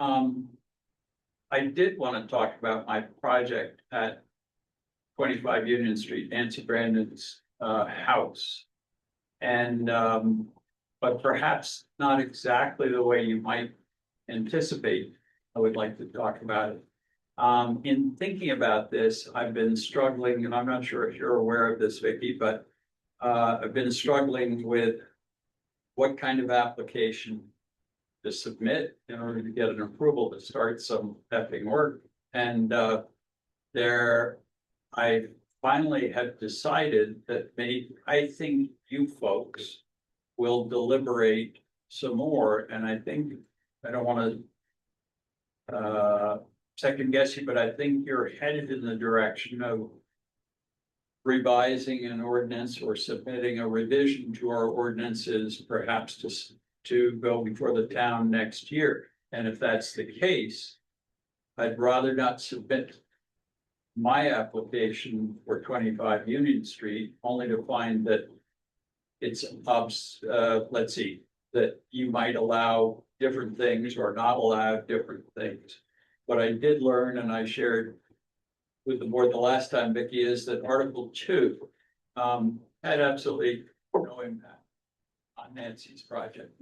I did want to talk about my project at 25 Union Street, Nancy Brandon's house. And but perhaps not exactly the way you might anticipate. I would like to talk about it. In thinking about this, I've been struggling, and I'm not sure if you're aware of this, Vicky, but I've been struggling with what kind of application to submit in order to get an approval to start some effing work. And I finally have decided that I think you folks will deliberate some more, and I think, I don't want to second guess you, but I think you're headed in the direction of revising an ordinance or submitting a revision to our ordinances, perhaps to go before the town next year. And if that's the case, I'd rather not submit my application for 25 Union Street, only to find that it's let's see, that you might allow different things or not allow different things. What I did learn, and I shared with the board the last time, Vicky, is that Article 2 had absolutely no impact on Nancy's project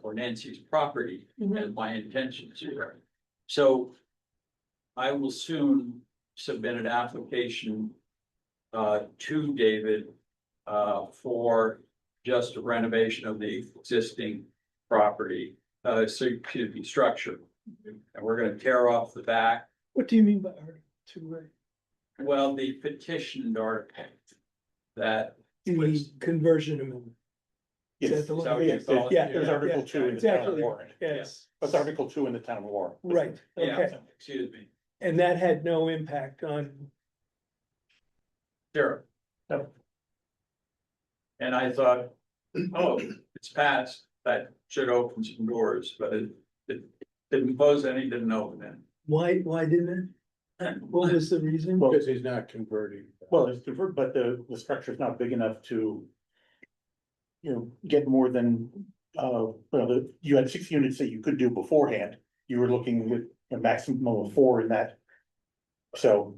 or Nancy's property, and my intentions here. So I will soon submit an application to David for just a renovation of the existing property, structure. And we're going to tear off the back. What do you mean by Article 2, Ray? Well, the petitioned article that The conversion amendment. Yes, Is that the one? Is that what you call it? Yeah, there's Article 2 in the town exactly. warrant. Yes, That's Article 2 in the town warrant. right, Yeah, okay. excuse me. And that had no impact on, Sure. No. And I thought, oh, it's passed, that should open some doors, but it didn't pose any, didn't open it. why didn't it? What was the reason? Well, Because he's not converting. Well, it's convert, but the structure is not big enough to, get more than, you had 6 units that you could do beforehand. You were looking at a maximum of 4 in that. So,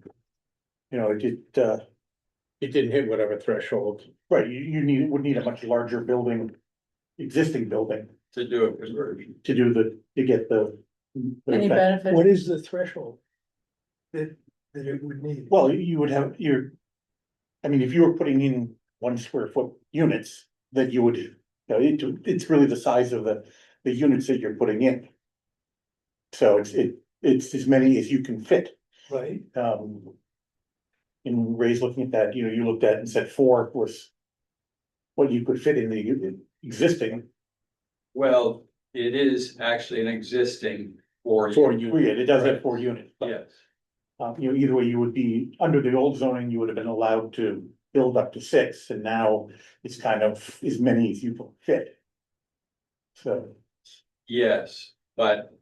It didn't hit whatever threshold. right, you would need a much larger building, existing building To do a conversion. to get the. Any effect. benefit? What is the threshold that it would need? Well, you would have if you were putting in 1 square foot units, then you would, it's really the size of the units that you're putting in. So it's as many as you can fit. Right, In Ray's looking at that, you looked at and said 4 was what you could fit in the existing. Well, it is actually an existing 4 4 unit. unit, it does have Right. 4 units. But, Yes, either way, you would be, under the old zoning, you would have been allowed to build up to 6, and now it's kind of as many as you can fit. So, yes, but.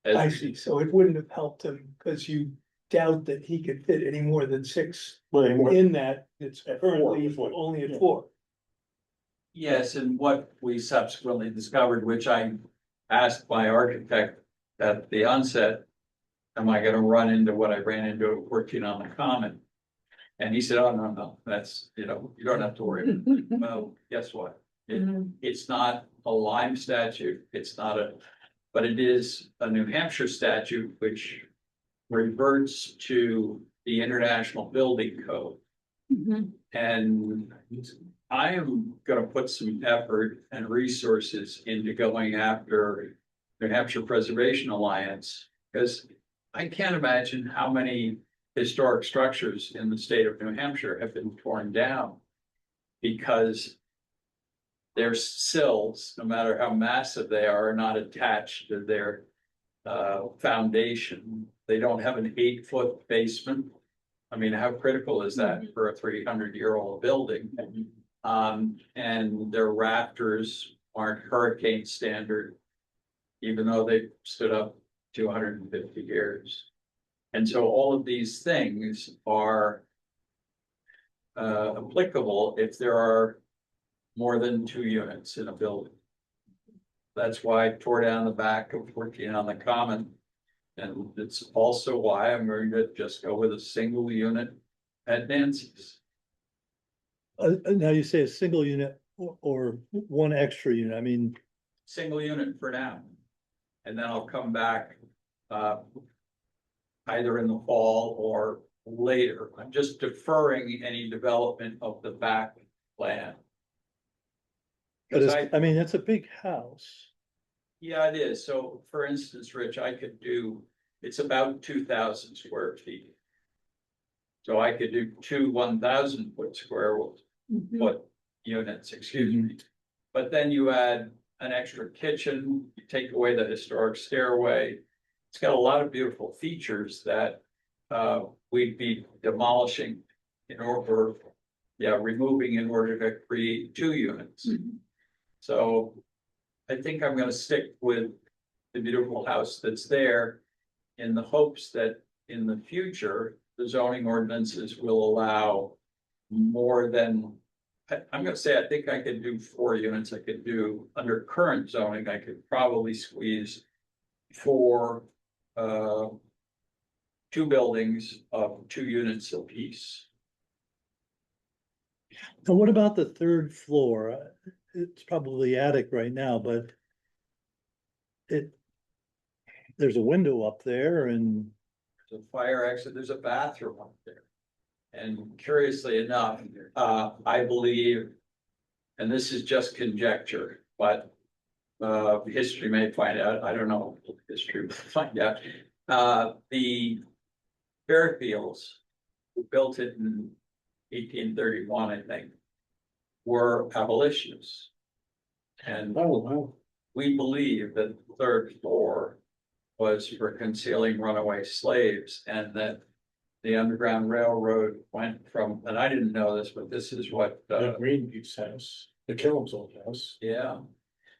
I see, so it wouldn't have helped him, because you doubt that he could fit any more than 6 well, anymore, in that, it's At 4 currently is what- only at yeah. 4. Yes, and what we subsequently discovered, which I asked my architect at the onset, am I gonna run into what I ran into working on the common? And he said, oh, no, that's, you don't have to worry about it. Well, guess what? It's not a Lyme statute, but it is a New Hampshire statute, which reverts to the International Building Code. And I am gonna put some effort and resources into going after New Hampshire Preservation Alliance, because I can't imagine how many historic structures in the state of New Hampshire have been torn down because their sills, no matter how massive they are not attached to their foundation. They don't have an 8-foot basement. I mean, how critical is that for a 300-year-old building? And their rafters aren't hurricane standard, even though they stood up 250 years. And so all of these things are applicable if there are more than 2 units in a building. that's why I tore down the back of 14 on the common. And it's also why I'm going to just go with a single unit at Nancy's. Now you say a single unit or one extra unit, I mean, Single unit for now. And then I'll come back, either in the fall or later. I'm just deferring any development of the back plan. but Because it's, I mean, it's a big house. yeah, it is. So for instance, Rich, I could do, it's about 2,000 square feet. So I could do two 1,000 foot square foot units, excuse me. But then you add an extra kitchen, you take away the historic stairway. It's got a lot of beautiful features that we'd be demolishing in order, removing in order to create two units. So I think I'm gonna stick with the beautiful house that's there in the hopes that in the future, the zoning ordinances will allow more than, I'm gonna say, I think I could do 4 units. I could do, under current zoning, I could probably squeeze 4, 2 buildings of 2 units apiece. And what about the third floor? It's probably attic right now, but there's a window up there and There's a fire exit, there's a bathroom up there. And curiously enough, I believe, and this is just conjecture, but history may find out, I don't know, history will find out. The Fairfields, who built it in 1831, I think, were abolitionists. And Oh, wow. we believe that the third floor was for concealing runaway slaves, and that the Underground Railroad went from, and I didn't know this, but this is what, The Greenpeace house, the Killam's old house. yeah.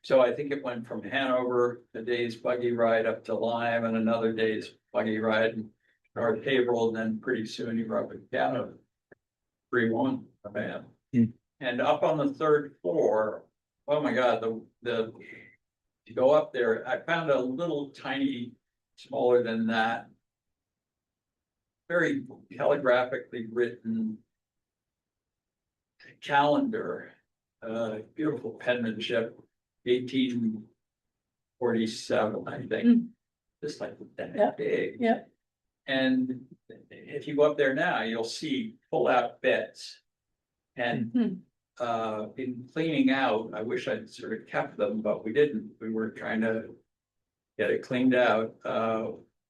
So I think it went from Hanover, a day's buggy ride up to Lyme, and another day's buggy ride in North Haverhill, and then pretty soon you were up in Canada. 3-1, man. And up on the third floor, oh my God, you go up there, I found a little tiny, smaller than that, very telegraphically written calendar, beautiful penmanship, 1847, I think. Just like that big. Yeah. And if you go up there now, you'll see pull-out beds. And in cleaning out, I wish I'd sort of kept them, but we didn't. We were trying to get it cleaned out.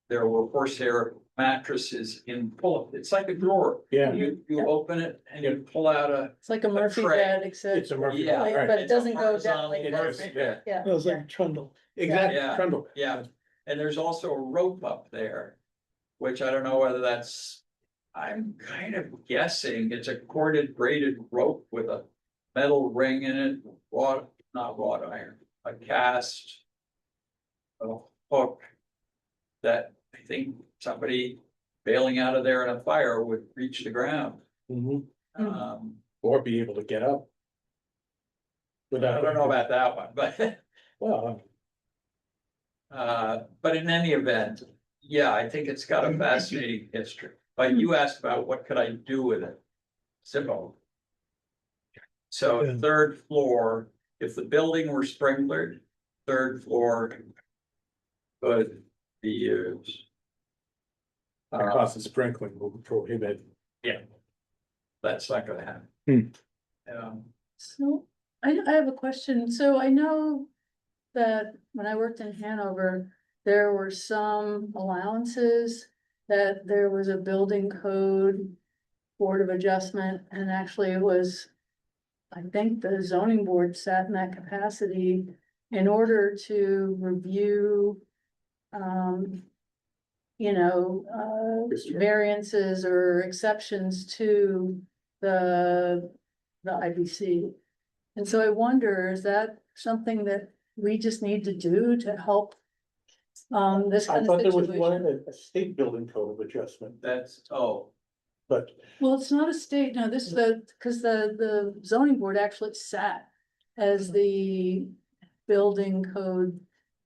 There were horsehair mattresses in pull-up. It's like a drawer. Yeah. You open it and you pull out It's like a Murphy tray. bed, except, It's a Murphy. Yeah, like, right. but it It's a doesn't go down horizontally like It this. is, yeah. Yeah, It was yeah. like Trundle. Exactly, Yeah. Trundle. Yeah, and there's also a rope up there, which I don't know whether that's, I'm kind of guessing it's a corded braided rope with a metal ring in it, not wrought iron, a cast, a hook that I think somebody bailing out of there in a fire would reach the ground. Mhm. Or be able to get up. I don't know about that one, but Well, but in any event, yeah, I think it's got a fascinating history. But you asked about what could I do with it? Simple. So Yeah. third floor, if the building were sprinklered, third floor could be used. the cost of sprinkling will prohibit. That's not gonna happen. So I have a question. So I know that when I worked in Hanover, there were some allowances that there was a building code board of adjustment, and actually it was, I think the zoning board sat in that capacity in order to review variances or exceptions to the IBC. And so I wonder, is that something that we just need to do to help this I kind thought of there was one, situation? a state building code of adjustment, That's, but Well, it's not a state, no, this is because the zoning board actually sat as the building code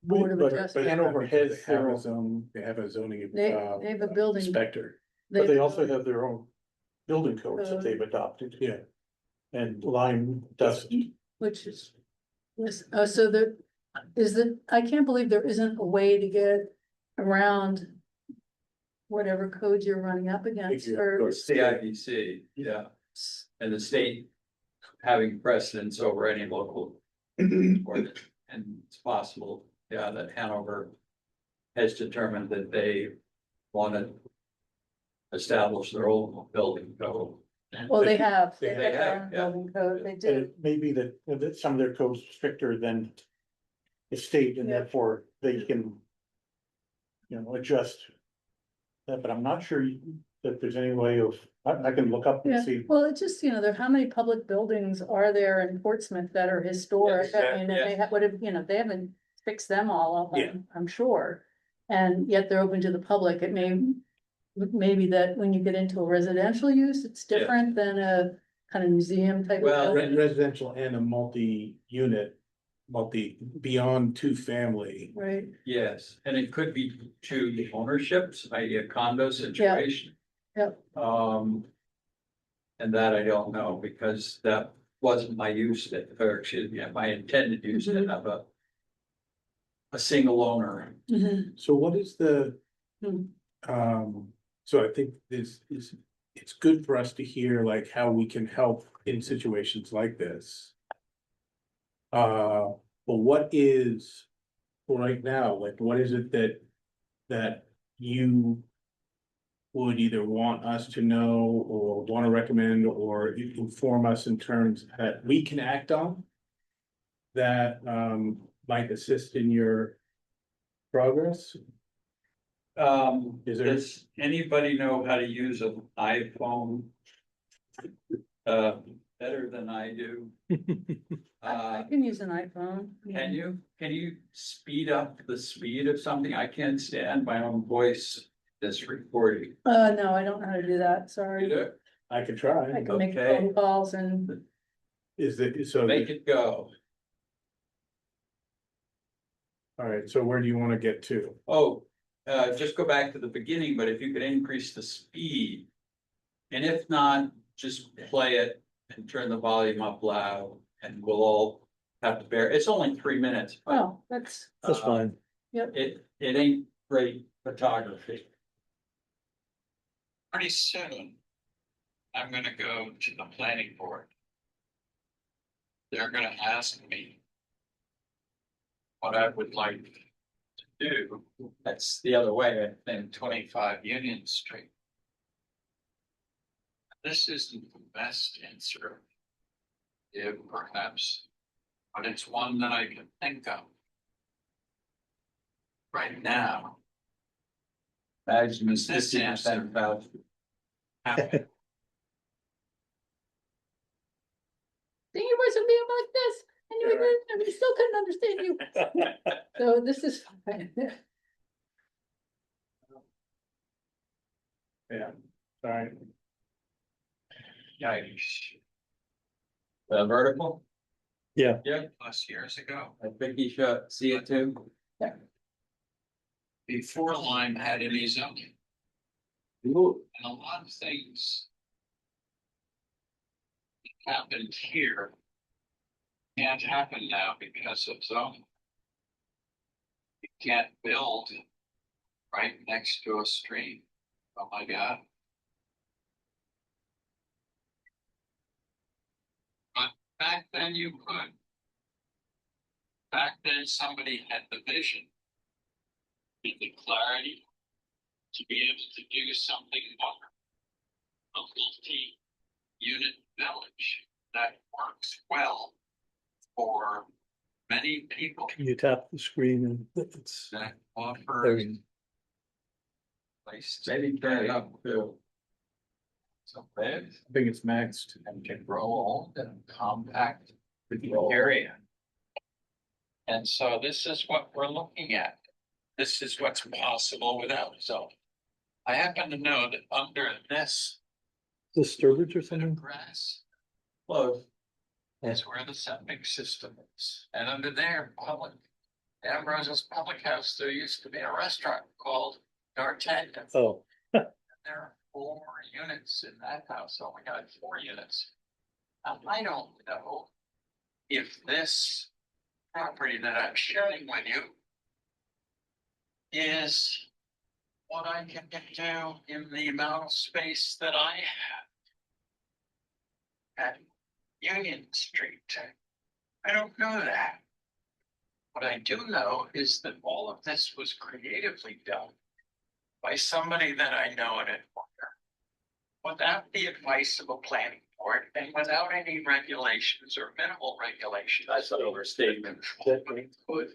board of But adjustment. Hanover has They have their a own, zone, they have a zoning. They have a building. Inspector, but they also have their own building codes that Code. they've adopted, yeah. and Lyme doesn't. Which is, yes, so there is I can't believe there isn't a way to get around whatever codes you're running up against, you or, go CIBC, yeah, and the state having precedence over any local ordinance. And it's possible, yeah, that Hanover has determined that they want to establish their own building code. well, they have. They They've got their have, own yeah. Building code, they And do, it may be that some of their codes are stricter than the state, and Yeah. therefore they can, you know, adjust that, but I'm not sure that there's any way of, I can look up and yeah, see. well, it's just, how many public buildings are there in Portsmouth that are historic? Yes, I mean, and they yes. would have, they haven't fixed them all up, Yeah. I'm sure. And yet they're open to the public, it maybe that when you get into a residential use, it's Yeah. different than a kind of museum type of Well, building. Residential and a multi-unit, beyond two-family. Right, Yes, and it could be to ownerships, i.e. a condo situation. Yep. And that I don't know, because that wasn't my use, or excuse me, my intended use to have a single owner. So what is the? Hmm. So I think it's good for us to hear like how we can help in situations like this. But what is, right now, like, what is it that you would either want us to know or want to recommend or inform us in terms that we can act on? That might assist in your progress? Is there- Does anybody know how to use an iPhone? Better than I do. I can use an iPhone. Can you speed up the speed of something? I can't stand my own voice this recording. No, I don't know how to do that, You sorry. know, I could try. I can make Okay. phone calls and, Is that, so, make it go. all right, so where do you want to get to? Oh, just go back to the beginning, but if you could increase the speed. And if not, just play it and turn the volume up loud and we'll all have to bear, it's only 3 minutes. But oh, that's, Fine. it ain't great photography. Pretty soon, I'm gonna go to the planning board. They're gonna ask me what I would like to do. That's the other way, than 25 Union Street. This isn't the best answer, if perhaps, but it's one that I can think of right now. Imagine this 50% about happen. thank you for being like this, and we still couldn't understand you. So this is fine. Yeah, sorry. Yikes. The vertical? Yeah. Yeah, plus years ago. I think you should see it too. Yeah. Before Lyme had any zoning. And a lot of things happened here. Can't happen now because of zoning. You can't build right next to a stream. Oh my God. But back then you could. Back then somebody had the vision. And the clarity to be able to do something more. A multi-unit village that works well for many people Can you tap the screen and it's, that there offer. you Place maybe turn it up too. So big I think it's maxed. and can grow old and compact area. And so this is what we're looking at. This is what's possible without zoning. I happen to know that under this go. Disturbance or bit something? of grass. Close. is where the septic system is. And under there, Ambrose's Public House, there used to be a restaurant called D'Artagnan. Oh, There are 4 units in that house, oh my God, 4 units. I don't know if this property that I'm sharing with you is what I can do in the amount of space that I have at Union Street. I don't know that. What I do know is that all of this was creatively done by somebody that I know and admire, without the advice of a planning board and without any regulations or minimal regulations. That's an overstatement. That we could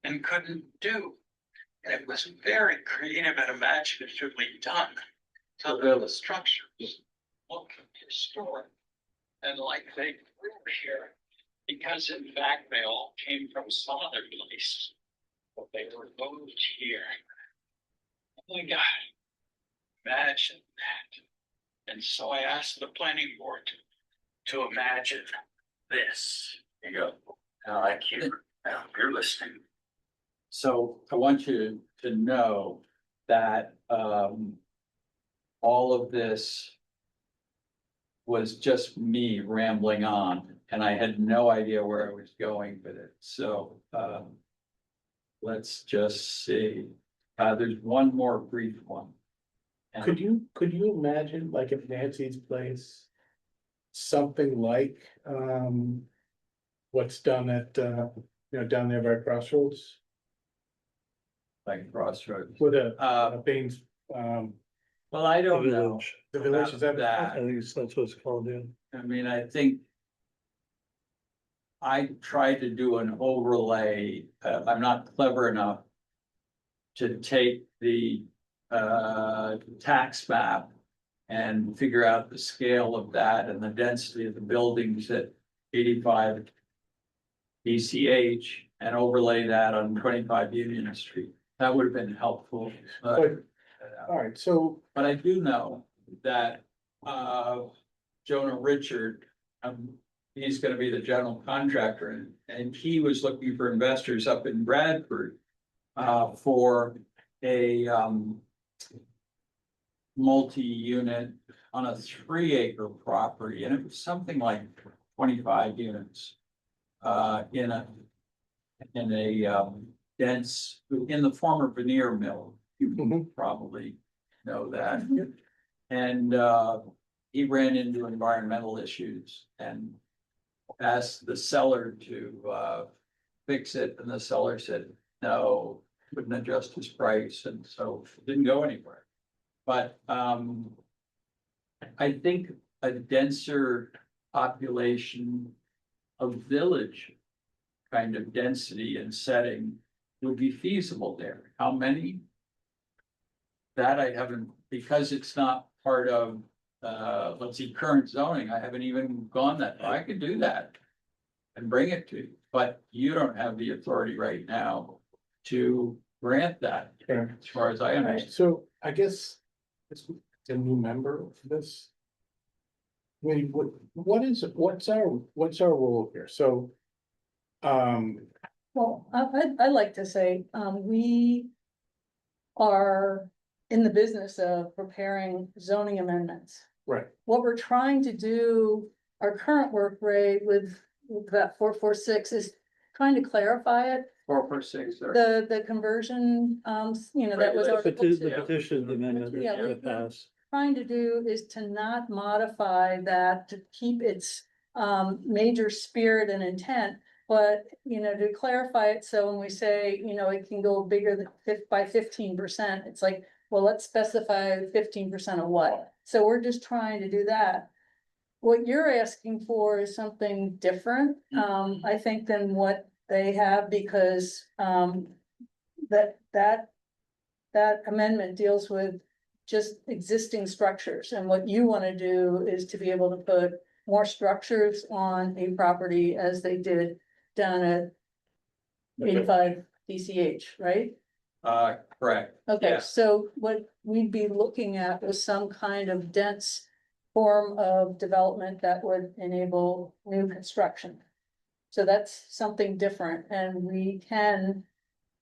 and couldn't do. And it was very creative and imaginatively done. So the structures look historic and like they grew here, because in fact they all came from some other place, but they were moved here. Oh my God, imagine that. And so I asked the planning board to imagine this. There you go. I like you. Now you're listening. So I want you to know that all of this was just me rambling on, and I had no idea where I was going with it. So let's just see. There's one more brief one. And Could you imagine, like at Nancy's place, something like, what's done at, down there by Crossroads? like Crossroads. With a Baines, Well, I the don't know village, the village, is that? that. I think that's what it's called, yeah. I mean, I think I tried to do an overlay. I'm not clever enough to take the tax map and figure out the scale of that and the density of the buildings at 85 BCH and overlay that on 25 Union Street. That would have been helpful. But, all right, so, But I do know that Jonah Richard, he's gonna be the general contractor, and he was looking for investors up in Bradford for a multi-unit on a 3-acre property, and it was something like 25 units in a dense, in the former veneer mill. You probably know that. And he ran into environmental issues and asked the seller to fix it, and the seller said no, wouldn't adjust his price, and so it didn't go anywhere. But I think a denser population of village kind of density and setting would be feasible there. How many? That I haven't, because it's not part of, let's see, current zoning, I haven't even gone that far. I could do that and bring it to you, but you don't have the authority right now to grant that, as far as I understand. so I guess it's a new member of this. I mean, what's our role here? So, Well, I'd like to say, we are in the business of preparing zoning amendments. right, What we're trying to do, our current work rate with that 446 is trying to clarify it. 446, or The conversion, that was Regulation. Article The 2. petition amendment Yeah, that we've- passed. Trying to do is to not modify that, to keep its major spirit and intent. But, to clarify it, so when we say, it can go bigger than by 15%, it's like, well, let's specify 15% of what? So we're just trying to do that. What you're asking for is something different, I think, than what they have, because that amendment deals with just existing structures, and what you want to do is to be able to put more structures on a property as they did down at 85 DCH, right? correct. Okay, Yeah. so what we'd be looking at was some kind of dense form of development that would enable new construction. So that's something different, and we can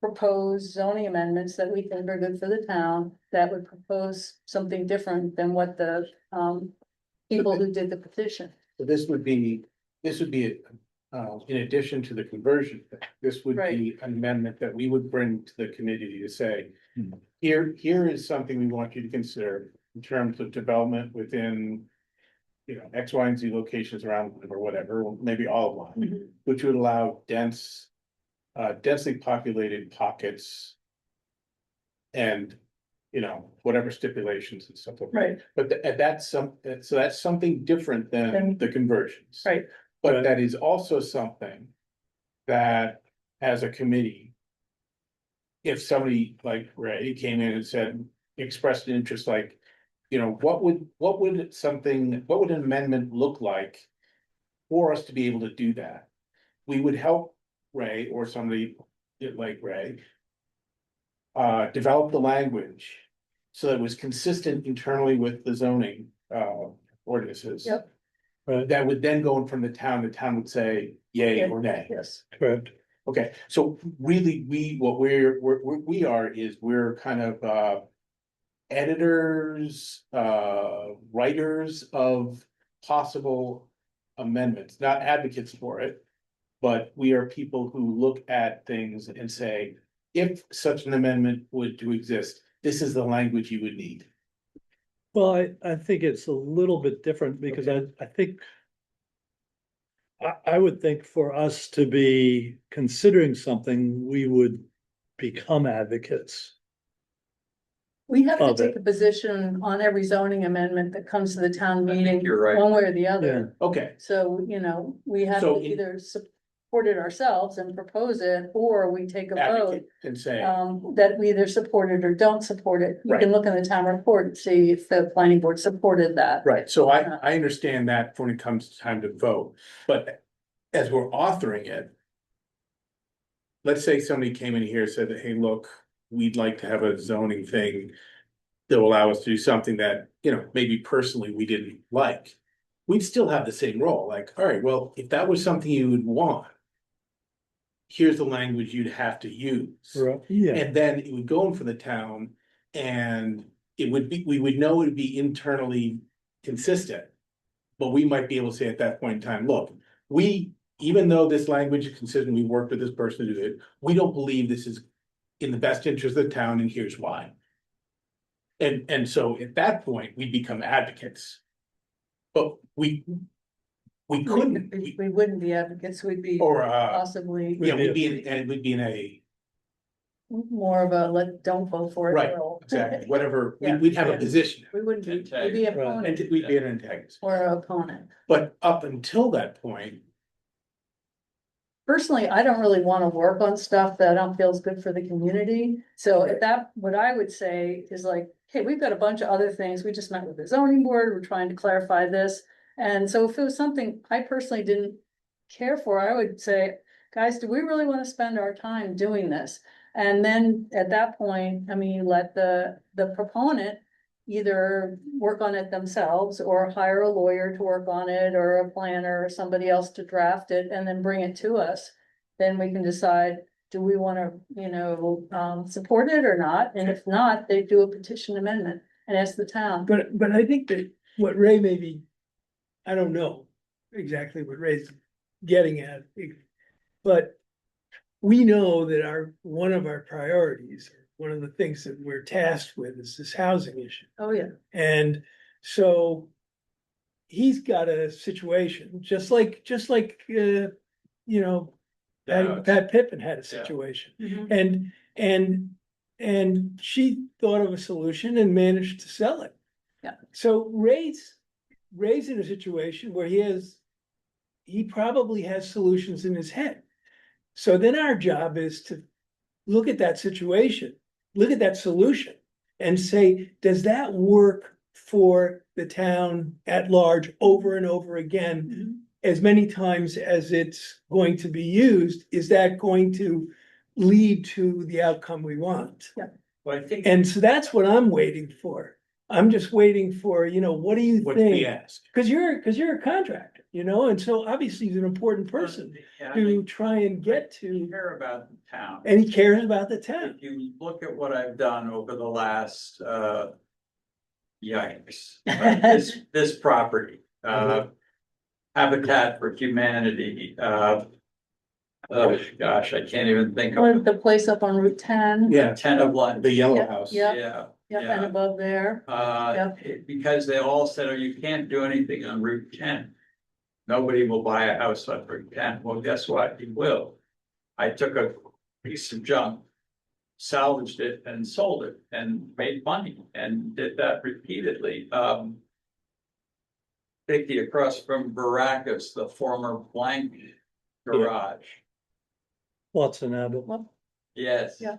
propose zoning amendments that we think are good for the town, that would propose something different than what the, people who did the petition. So this would be, in addition to the conversion, this would be an amendment that we would bring to the committee to say. Hmm. Here is something we want you to consider in terms of development within. You know, X, Y, and Z locations around Lyme or whatever, or maybe all of Lyme, Mhm. which would allow densely populated pockets. And, you know, whatever stipulations and stuff like that. Right. But that's so that's something different than Then- the conversions. Right. But Right. that is also something that, as a committee. If somebody like Ray came in and said, expressed an interest like, you know, what would an amendment look like? For us to be able to do that, we would help Ray or somebody like Ray. Develop the language. So that it was consistent internally with the zoning ordinances. Yep. Right, That would then go in from the town would say yay Yeah. or nay. Yes, correct. Okay, so really, we're kind of editors, writers of possible amendments, not advocates for it. But we are people who look at things and say, if such an amendment would to exist, this is the language you would need. Well, I think it's a little bit different because I think. I would think for us to be considering something, we would become advocates. we have to Of take it. a position on every zoning amendment that comes to the town I think meeting, you're right. one way or the other. Okay, So, you know, we have So to in- either support it ourselves and propose it, or we take a vote. advocate and say, That we either support it or don't support it. You Right. can look in the town report and see if the planning board supported that. right, so I understand that when it comes time to vote, but as we're authoring it. Let's say somebody came in here and said that, hey, look, we'd like to have a zoning thing. That will allow us to do something that, you know, maybe personally we didn't like. We'd still have the same role, like, all right, well, if that was something you would want. Here's the language you'd have to use. Right, yeah, And then it would go in for the town and we would know it would be internally consistent. But we might be able to say at that point in time, look, even though this language is consistent, we worked with this person to do it, we don't believe this is in the best interest of the town and here's why. And so at that point, we become advocates. But we couldn't, We wouldn't be advocates, we'd be or possibly yeah, we'd be in a, more of a don't vote for it. right, role. exactly, whatever, Yeah, we'd have a yeah. position. We wouldn't be, we'd be Antagonist. opponent And we'd be an antagonist. or opponent. But up until that point, Personally, I don't really wanna work on stuff that I don't feel is good for the community. So at that, what I would say is like, hey, we've got a bunch of other things. We just met with the zoning board. We're trying to clarify this. And so if it was something I personally didn't care for, I would say, guys, do we really wanna spend our time doing this? And then at that point, I mean, let the proponent either work on it themselves or hire a lawyer to work on it or a planner or somebody else to draft it and then bring it to us. Then we can decide, do we wanna, support it or not? And if not, they do a petition amendment and ask the town. But I think that what Ray maybe, I don't know exactly what Ray's getting at. But we know that one of our priorities, one of the things that we're tasked with is this housing issue. Oh, yeah. And so he's got a situation, just like, Pat Pippin had a situation. And she thought of a solution and managed to sell it. Yeah. So Ray's in a situation where he probably has solutions in his head. So then our job is to look at that situation, look at that solution and say, does that work for the town at large over and over again? As many times as it's going to be used, is that going to lead to the outcome we want? Well, I think. And so that's what I'm waiting for. I'm just waiting for, what do you What's the think? ask? Cause you're a contractor, and so obviously he's an important person Yeah, to try and get I to, care about the town. and he cares about the town. If you look at what I've done over the last, yikes, this property, Habitat for Humanity, oh gosh, I can't even think Or of the place up on Route 10. Yeah, 10 of Lyme. the yellow Yeah, house. yeah. Yeah, Yep, yeah. and above there. Because they all said, oh, you can't do anything on Route 10. Nobody will buy a house on Route 10. Well, guess what? You will. I took a piece of junk, salvaged it and sold it and made money and did that repeatedly. Vicky across from Baracus, the former blank garage. Watson Abbott. Well, Yes. Yeah.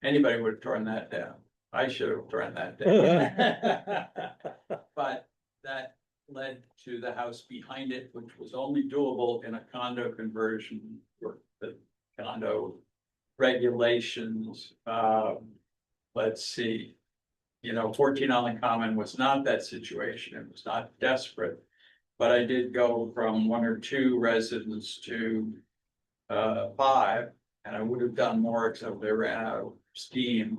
Anybody would have torn that down. I should have torn that down. But that led to the house behind it, which was only doable in a condo conversion for the condo regulations. Let's see. 14 on the Common was not that situation. It was not desperate. But I did go from 1 or 2 residents to 5, and I would have done more except they ran out of steam.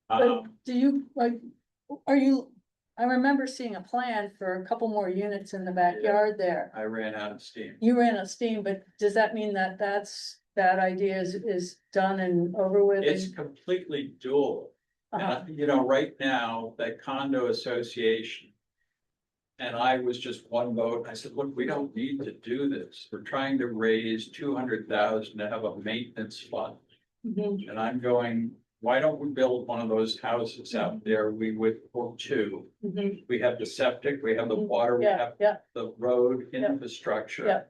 but do you, I remember seeing a plan for a couple more units in the backyard there. I ran out of steam. You ran out of steam, but does that mean that that idea is done and over with? It's completely doable. Uh-huh. And, right now, that condo association. And I was just one vote. I said, look, we don't need to do this. We're trying to raise 200,000 to have a maintenance fund. Mhm. And I'm going, why don't we build one of those houses out there? We would, or 2. Mhm. We have the septic, we have the Mhm. water, we Yeah, have yeah, the road Yeah. infrastructure. Yeah.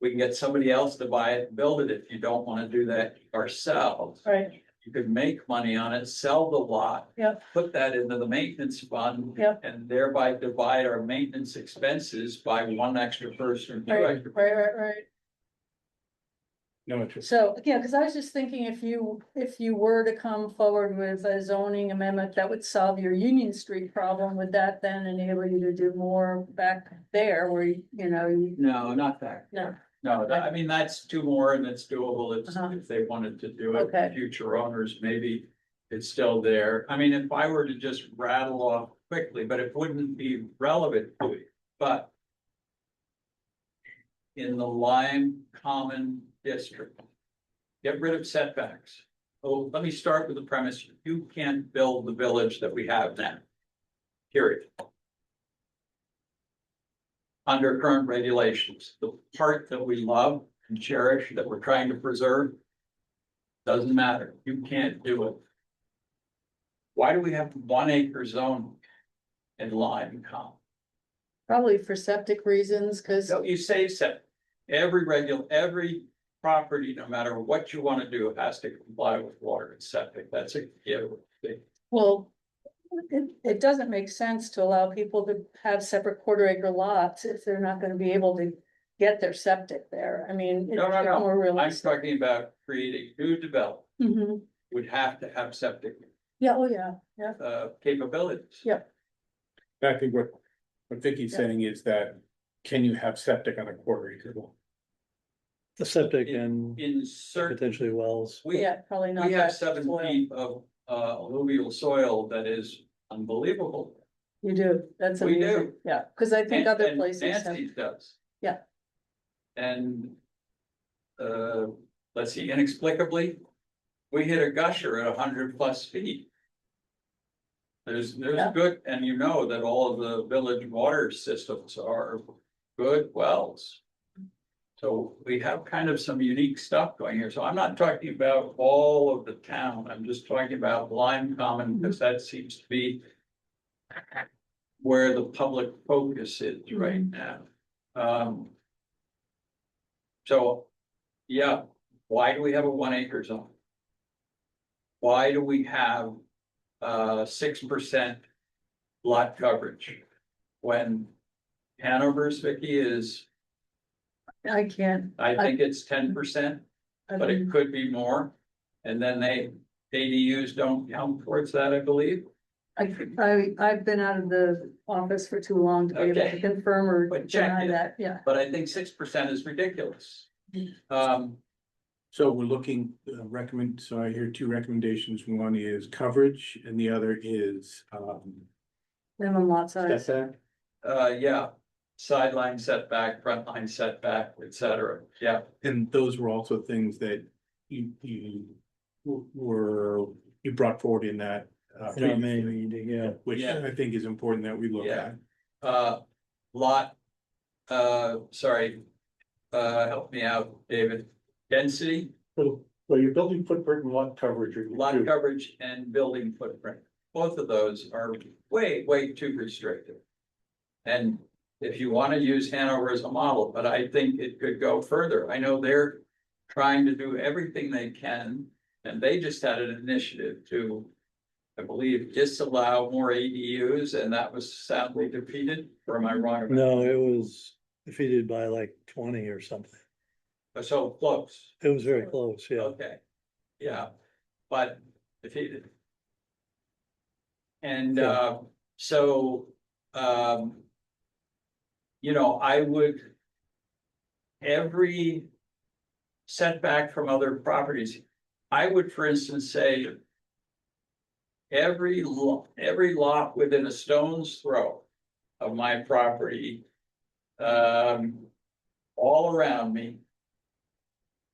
We can get somebody else to buy it, and build it if you don't want to do that ourselves. right, You could make money on it, sell the lot. Yep. Put that into the maintenance fund. Yep. And thereby divide our maintenance expenses by 1 extra person, 2 right, extra. right. No interest. So, yeah, because I was just thinking if you were to come forward with a zoning amendment that would solve your Union Street problem, would that then enable you to do more back there where, No, not that. no, No, I mean, that's 2 more and it's doable. It's, Uh-huh. if they wanted to do it, Okay. future owners, maybe it's still there. I mean, if I were to just rattle off quickly, but it wouldn't be relevant to it, but in the Lyme Common District, get rid of setbacks. Oh, let me start with the premise, you can't build the village that we have now. Period. Under current regulations, the part that we love and cherish, that we're trying to preserve, doesn't matter, you can't do it. Why do we have 1 acre zone in Lyme Common? probably for septic reasons, because, So you say septic, every property, no matter what you want to do, has to comply with water and septic, that's a given. well, it doesn't make sense to allow people to have separate 1/4 acre lots if they're not gonna be able to get their septic there. I mean, it's No, more I'm realistic. talking about creating new development, Mhm. would have to have septic Yeah, oh, yeah, capabilities. Yeah. I think what Vicky's Yeah. saying is that, can you have septic on a 1/4 acre lot? The septic and In certain, potentially wells. we yeah, probably not. we have that 7 soil. feet of alluvial soil that is unbelievable. You do, that's We do. amazing, yeah, because I think other And places have, Nancy's does. Yeah. And let's see, inexplicably, we hit a gusher at 100+ feet. There's Yeah. good, and that all of the village water systems are good wells. So we have kind of some unique stuff going here. So I'm not talking about all of the town. I'm just talking about Lyme Common, because that seems to be where the public focus is right now. So, yeah, why do we have a 1 acre zone? Why do we have 6% lot coverage? When Hanover's, Vicky, is, I can't. I think it's 10%, but it could be more. And then ADUs don't count towards that, I believe. I've been out of the office for too long to be able to Okay. confirm or But check deny it. that, yeah. But I think 6% is ridiculous. So we're looking, so I hear two recommendations. One is coverage and the other is, Minimum lot size. setback. Yeah, sideline setback, front line setback, et cetera, yeah. And those were also things that you brought forward in that. In our main previously, meeting, yeah. which Yeah. I think is important that we look Yeah. at. Lot, sorry, help me out, David. Density, So, well, your building footprint and lot coverage are. lot coverage and building footprint. Both of those are way, way too restrictive. And if you want to use Hanover as a model, but I think it could go further. I know they're trying to do everything they can. And they just had an initiative to, I believe, disallow more ADUs, and that was soundly defeated, or am I wrong? about No, it was defeated by like 20 or something. that? So close, It was very close, yeah. okay, yeah, but defeated. And so, you know, I would. Every setback from other properties, I would, for instance, say. Every lot within a stone's throw of my property. All around me.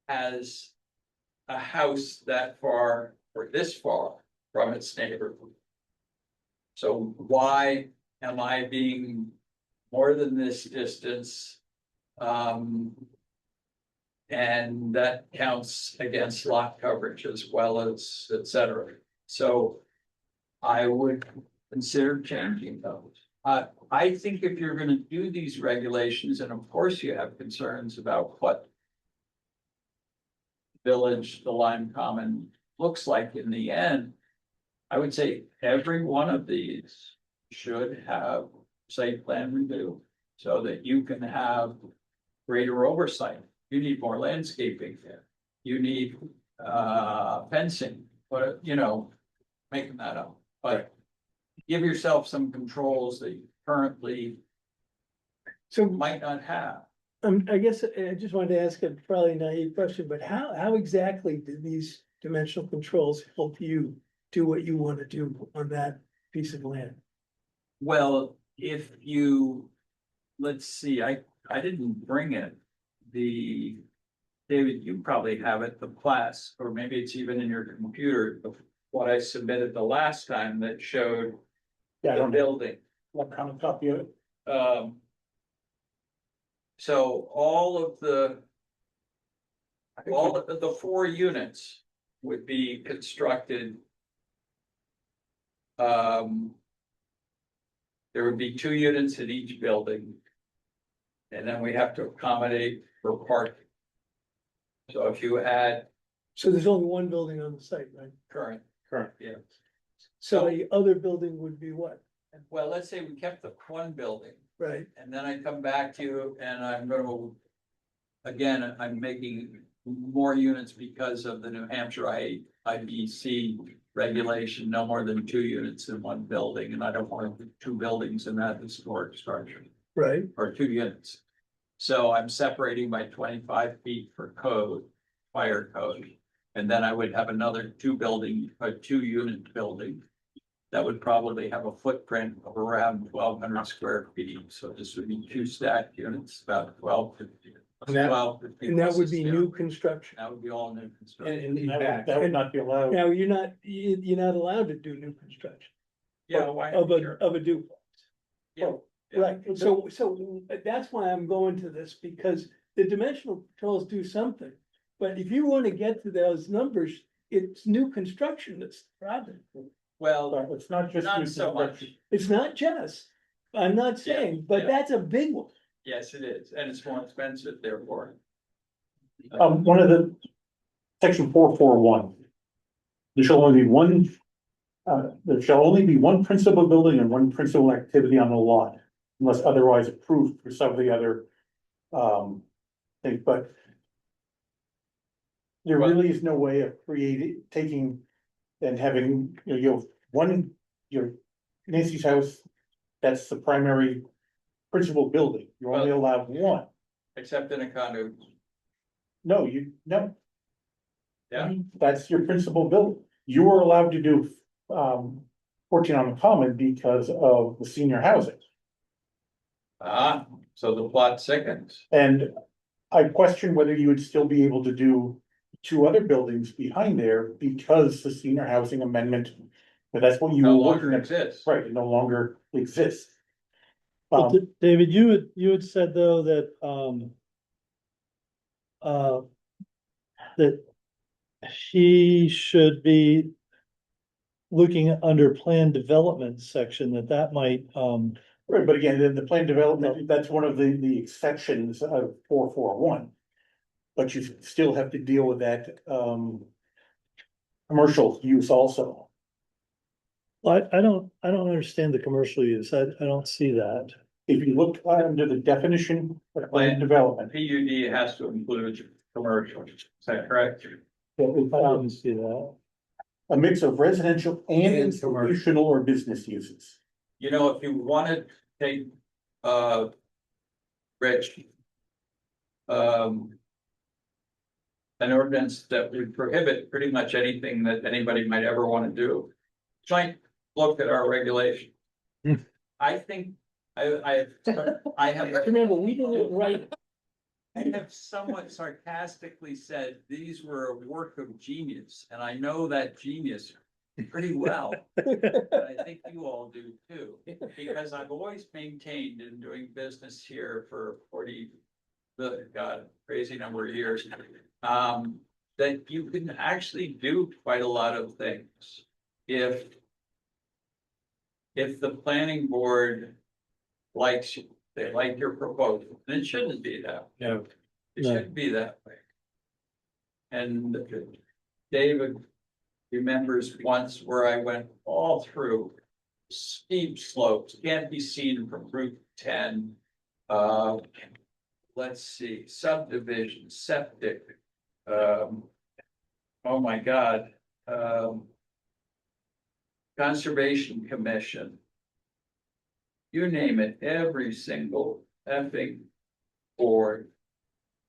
Has a house that far or this far from its neighbor. So why am I being more than this distance? And that counts against lot coverage as well as et cetera. So I would consider changing those. I think if you're gonna do these regulations, and of course you have concerns about what village, the Lyme Common looks like in the end, I would say every one of these should have site plan review so that you can have greater oversight. You need more landscaping there. You need fencing, but you know, making that up, but give yourself some controls that you currently So might not have. I guess I just wanted to ask a probably naive question, but how exactly do these dimensional controls help you do what you want to do on that piece of land? Well, if you, let's see, I didn't bring it. David, you probably have it, the class, or maybe it's even in your computer, of what I submitted the last time that showed Yeah, I the don't know building. what kind of copy of it. So all of the 4 units would be constructed. There would be 2 units in each building. And then we have to accommodate for parking. So if you add So there's only one building on the site, right? current, yeah, So the other building would be what, well, let's say we kept the one building. right? And then I come back to you and I'm gonna. Again, I'm making more units because of the New Hampshire IBC regulation, no more than 2 units in one building, and I don't want 2 buildings in that historic structure, Right, or 2 units. So I'm separating by 25 feet for code, fire code, and then I would have another 2-unit building. That would probably have a footprint of around 1,200 square feet, so this would be 2 stacked units, about 1,250. And that- 1,250 and that plus would a be stair. new construction. That would be all new construction. And in fact, That would not be allowed. Now, you're not allowed to do new construction Yeah, why? of Sure. a duplex. Yeah. Yeah. Right, so that's why I'm going to this, because the dimensional controls do something. But if you want to get to those numbers, it's new construction that's the problem. Well, It's not just. not new so much. construction. It's not just, I'm not saying, but yeah. that's a big one. Yes, it is, and it's more expensive therefore. One of the, section 441. There shall only be one, there shall only be one principal building and one principal activity on the lot. Unless otherwise approved for some of the other, things, but. There really is no way of taking and having, you know, Nancy's house, that's the primary principal building. You're only allowed one. Except in a condo. No, no. Yeah. That's your principal building. You are allowed to do, 14 on the common because of the senior housing. Ah, so the plot thickens. And I question whether you would still be able to do two other buildings behind there because the senior housing amendment. But that's what you No were longer looking at, exists. right, it no longer exists. But Um, David, you had said though that, that he should be looking under plan development section, that might, right, but again, the plan development, that's one of the exceptions of 441. But you still have to deal with that, commercial use also. I don't understand the commercial use. I don't see that. If you look under the definition of plan Plan. development, PUD has to include commercial, is that correct? I didn't see that. a mix of residential and And institutional or business uses. You know, if you wanted to take, Rich. An ordinance that would prohibit pretty much anything that anybody might ever want to do. Joint look at our regulation. Hmm. I think, I have. Remember, we didn't write. I have somewhat sarcastically said these were a work of genius, and I know that genius pretty well. And I think you all do too, because I've always maintained in doing business here for 40, God, crazy number of years. That you can actually do quite a lot of things if the planning board likes you, they like your proposal, and it shouldn't be that. Yeah. It No. shouldn't be that way. And David remembers once where I went all through steep slopes, can't be seen from Route 10. Let's see, subdivision, septic. Oh my God. Conservation Commission. You name it, every single effing board.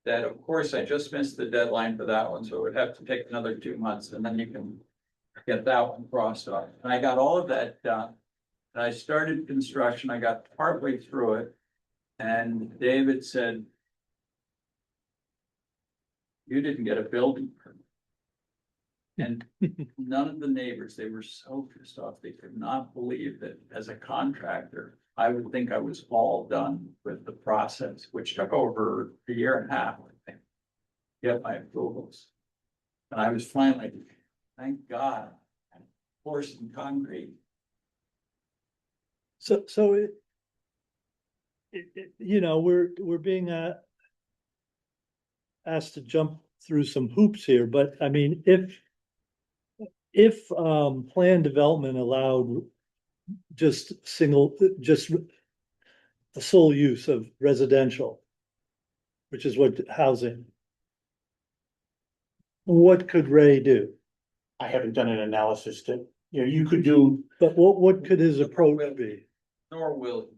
That, of course, I just missed the deadline for that one, so it would have to take another 2 months, and then you can get that one crossed off. And I got all of that done. And I started construction, I got partway through it, and David said, you didn't get a building permit. And none of the neighbors, they were so pissed off, they could not believe that as a contractor, I would think I was all done with the process, which took over a year and a half, I think. Get my approvals. And I was finally, thank God, forced in concrete. So you know, we're being asked to jump through some hoops here, but I mean, if plan development allowed just the sole use of residential, which is what housing, what could Ray do? I haven't done an analysis to, you could do, But what could his approach be? Nor will,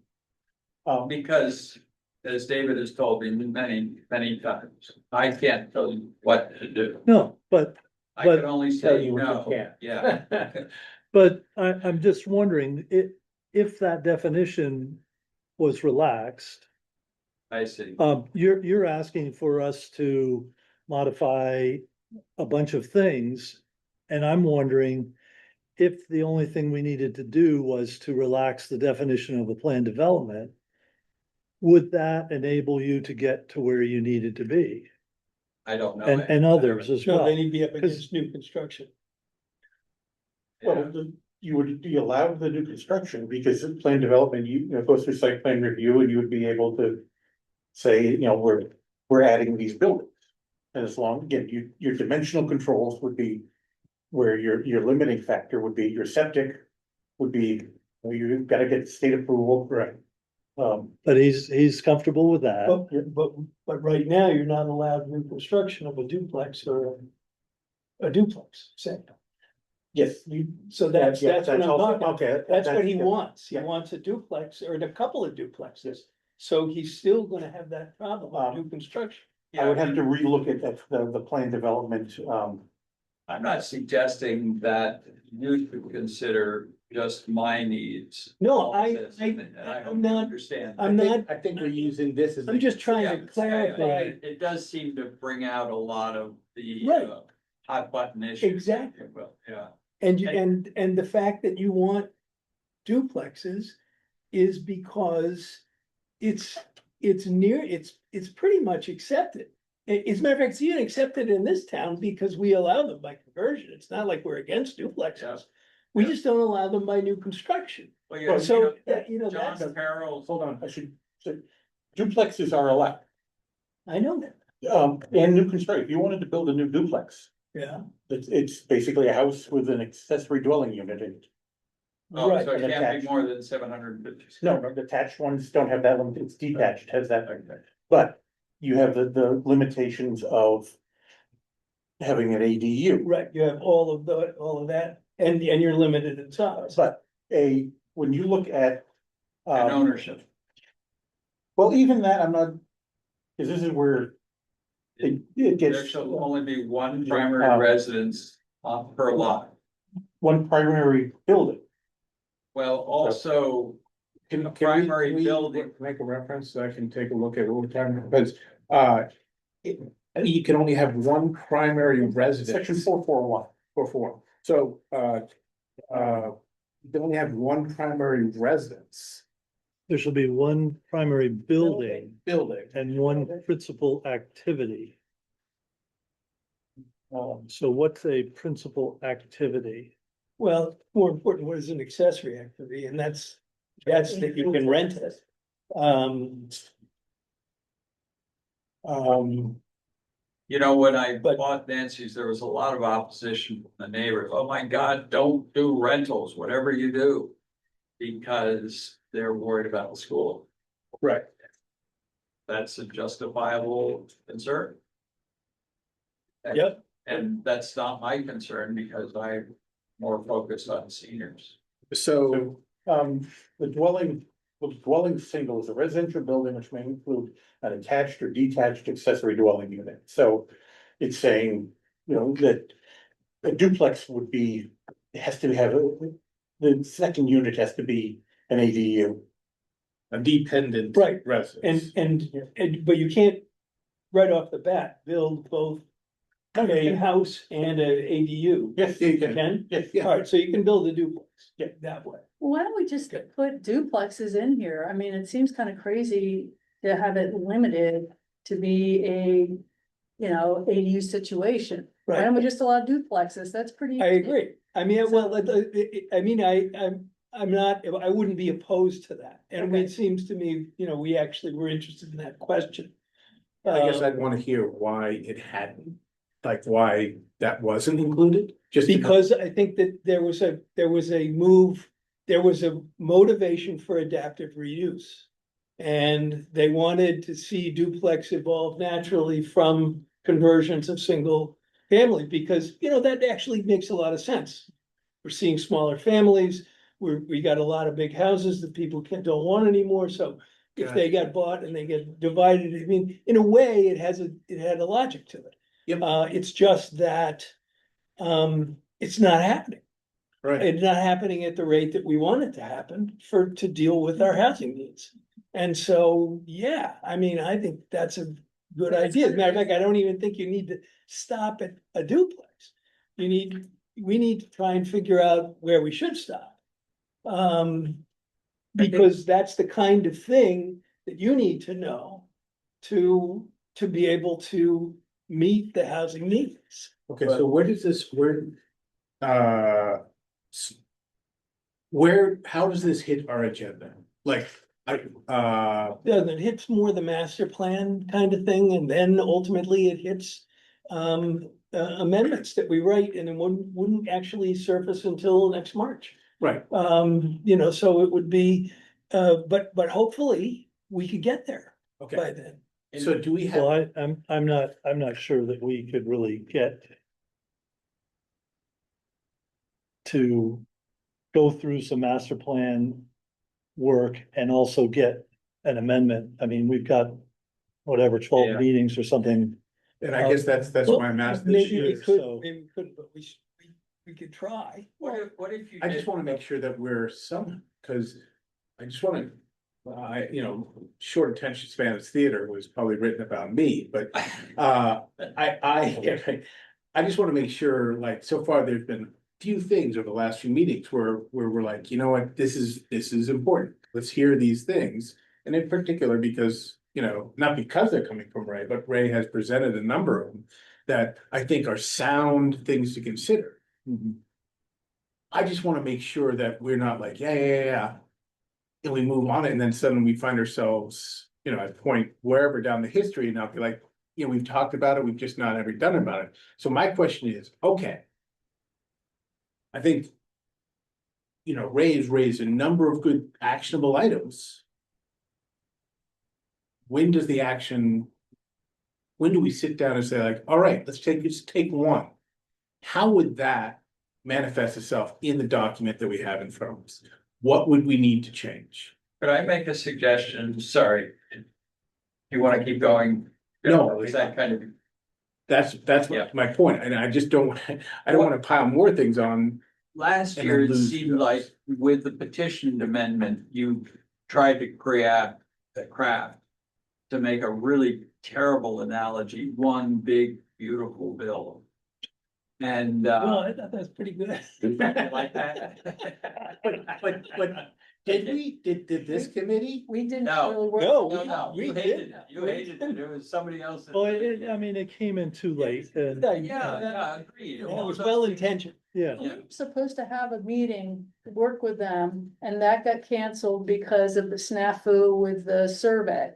um, because as David has told me many, many times, I can't tell you what to do. No, but I can only Tell say you what you no, can. yeah. I'm just wondering, if that definition was relaxed, I see. you're asking for us to modify a bunch of things. And I'm wondering if the only thing we needed to do was to relax the definition of a plan development, would that enable you to get to where you needed to be? I don't know. And others as No, well? then he'd be up against new construction. well, you would be allowed the new construction because in plan development, goes through site plan review and you would be able to say, we're adding these buildings. And as long, again, your dimensional controls would be where your limiting factor would be, your septic would be, you've got to get state approval. Right. But he's comfortable with that. But right now, you're not allowed new construction of a duplex or a duplex, say. Yes. So that's what I'm also- talking, Okay. that's what he yeah. wants, he Yeah. wants a duplex or a couple of duplexes. So he's still gonna have that problem with new construction. I would have to relook at the plan development, I'm not suggesting that you should consider just my needs. No, all I- this, I- and I I'm hope you not- understand. I'm not, I think we're using this as. I'm just trying Yeah, to clarify, It does seem to bring out a lot of the Right. hot button issues. Exactly. Well, yeah, and the fact that you want duplexes is because it's it's pretty much accepted. As a matter of fact, it's even accepted in this town because we allow them by conversion. It's not like we're against Yeah. duplexes. We Yeah. just don't allow them by new construction. well, yeah, So, you know, that's, John Carroll, hold on, I should say, duplexes are allowed. I know that, And new construction, if you wanted to build a new duplex, yeah, it's basically a house with an accessory dwelling unit in it. oh, right. so it and can't be attached. more than 750. No, the attached ones don't have that limit, it's detached, has that, Okay. but you have the limitations of having an ADU. Right, you have all of that, and you're limited in size. But when you look at. And ownership. Well, even that, I'm not, because this is where it There gets shall only be one primary Um, residence per lot. one primary building. Well, also, Can A we- primary can we building. Make a reference so I can take a look at what we're talking about, because, you can only have one primary residence. Section 441. Or four, so, you can only have one primary residence. There shall be one primary building Building. and one principal activity. Um, So what's a principal activity? Well, more important, what is an accessory activity, and that's that you can rent it. you know, when I But- bought Nancy's, there was a lot of opposition from the neighbors. Oh my God, don't do rentals, whatever you do. Because they're worried about the school. Right. That's a justifiable concern. Yep, And that's not my concern because I'm more focused on seniors. So, The dwelling single is a residential building which may include an attached or detached accessory dwelling unit. So it's saying, that a duplex would be, it has to have, the second unit has to be an ADU. a dependent. Right. Residence. but you can't, right off the bat, build both a house and an ADU. Yes, You can? yes, Alright, so you can build a duplex. Yeah. That way. Why don't we just put duplexes in here? I mean, it seems kind of crazy to have it limited to be a, ADU situation. Why don't we just allow duplexes? That's pretty. I agree. I mean, well, I'm not, I wouldn't be opposed to that. And Okay. it seems to me, we actually were interested in that question. I guess I'd wanna hear why it hadn't, like why that wasn't included, just. Because I think that there was a move, there was a motivation for adaptive reuse. And they wanted to see duplex evolve naturally from conversions of single family, because, that actually makes a lot of sense. We're seeing smaller families, we got a lot of big houses that people don't want anymore, so if they got bought and they get divided, I mean, in a way, it had a logic to it. Yep. It's just that, it's not happening. Right, It's not happening at the rate that we want it to happen to deal with our housing needs. And so, yeah, I mean, I think that's a good idea. As a matter of fact, I don't even think you need to stop at a duplex. We need to try and figure out where we should stop. Because that's the kind of thing that you need to know to be able to meet the housing needs. okay, so where does this, how does this hit our agenda? Like, Yeah, it hits more the master plan kind of thing, and then ultimately it hits amendments that we write, and it wouldn't actually surface until next March. right, So it would be, but hopefully we could get there by okay, then. so do we Well, have, I'm not, sure that we could really get. to go through some master plan work and also get an amendment. I mean, we've got whatever, 12 Yeah. meetings or something. And I guess that's why I'm asking. Maybe we year, could, so- maybe we could, but we could try. What if you? I just did- wanna make sure that we're cause I just wanna. Short attention span of theater was probably written about me, but I just wanna make sure, like, so far there's been few things over the last few meetings where we're like, you know what, this is important. Let's hear these things. And in particular, because, not because they're coming from Ray, but Ray has presented a number of them that I think are sound things to consider. I just wanna make sure that we're not like, yeah. And we move on it, and then suddenly we find ourselves, at a point wherever down the history, and I'll be like, we've talked about it, we've just not ever done about it. So my question is, okay. I think. Ray's raised a number of good actionable items. When does the action? When do we sit down and say like, all right, let's take one? How would that manifest itself in the document that we have in front of us? What would we need to change? Could I make a suggestion? Sorry. You wanna keep going? No. Is that kind of, That's Yeah. my point, and I just don't, I don't wanna pile more things on. last And year, then it lose seemed those. like with the petition amendment, you tried to create the craft. To make a really terrible analogy, one big beautiful bill. And Well, I thought that was pretty good. like that. But did this committee? We didn't No. really work. No. No, We you did. hated it, you hated it, it was somebody else. that- Well, I mean, it came in too late and, Yeah, agreed. It was well intentioned. yeah. We were supposed to have a meeting, to work with them, and that got canceled because of the snafu with the survey.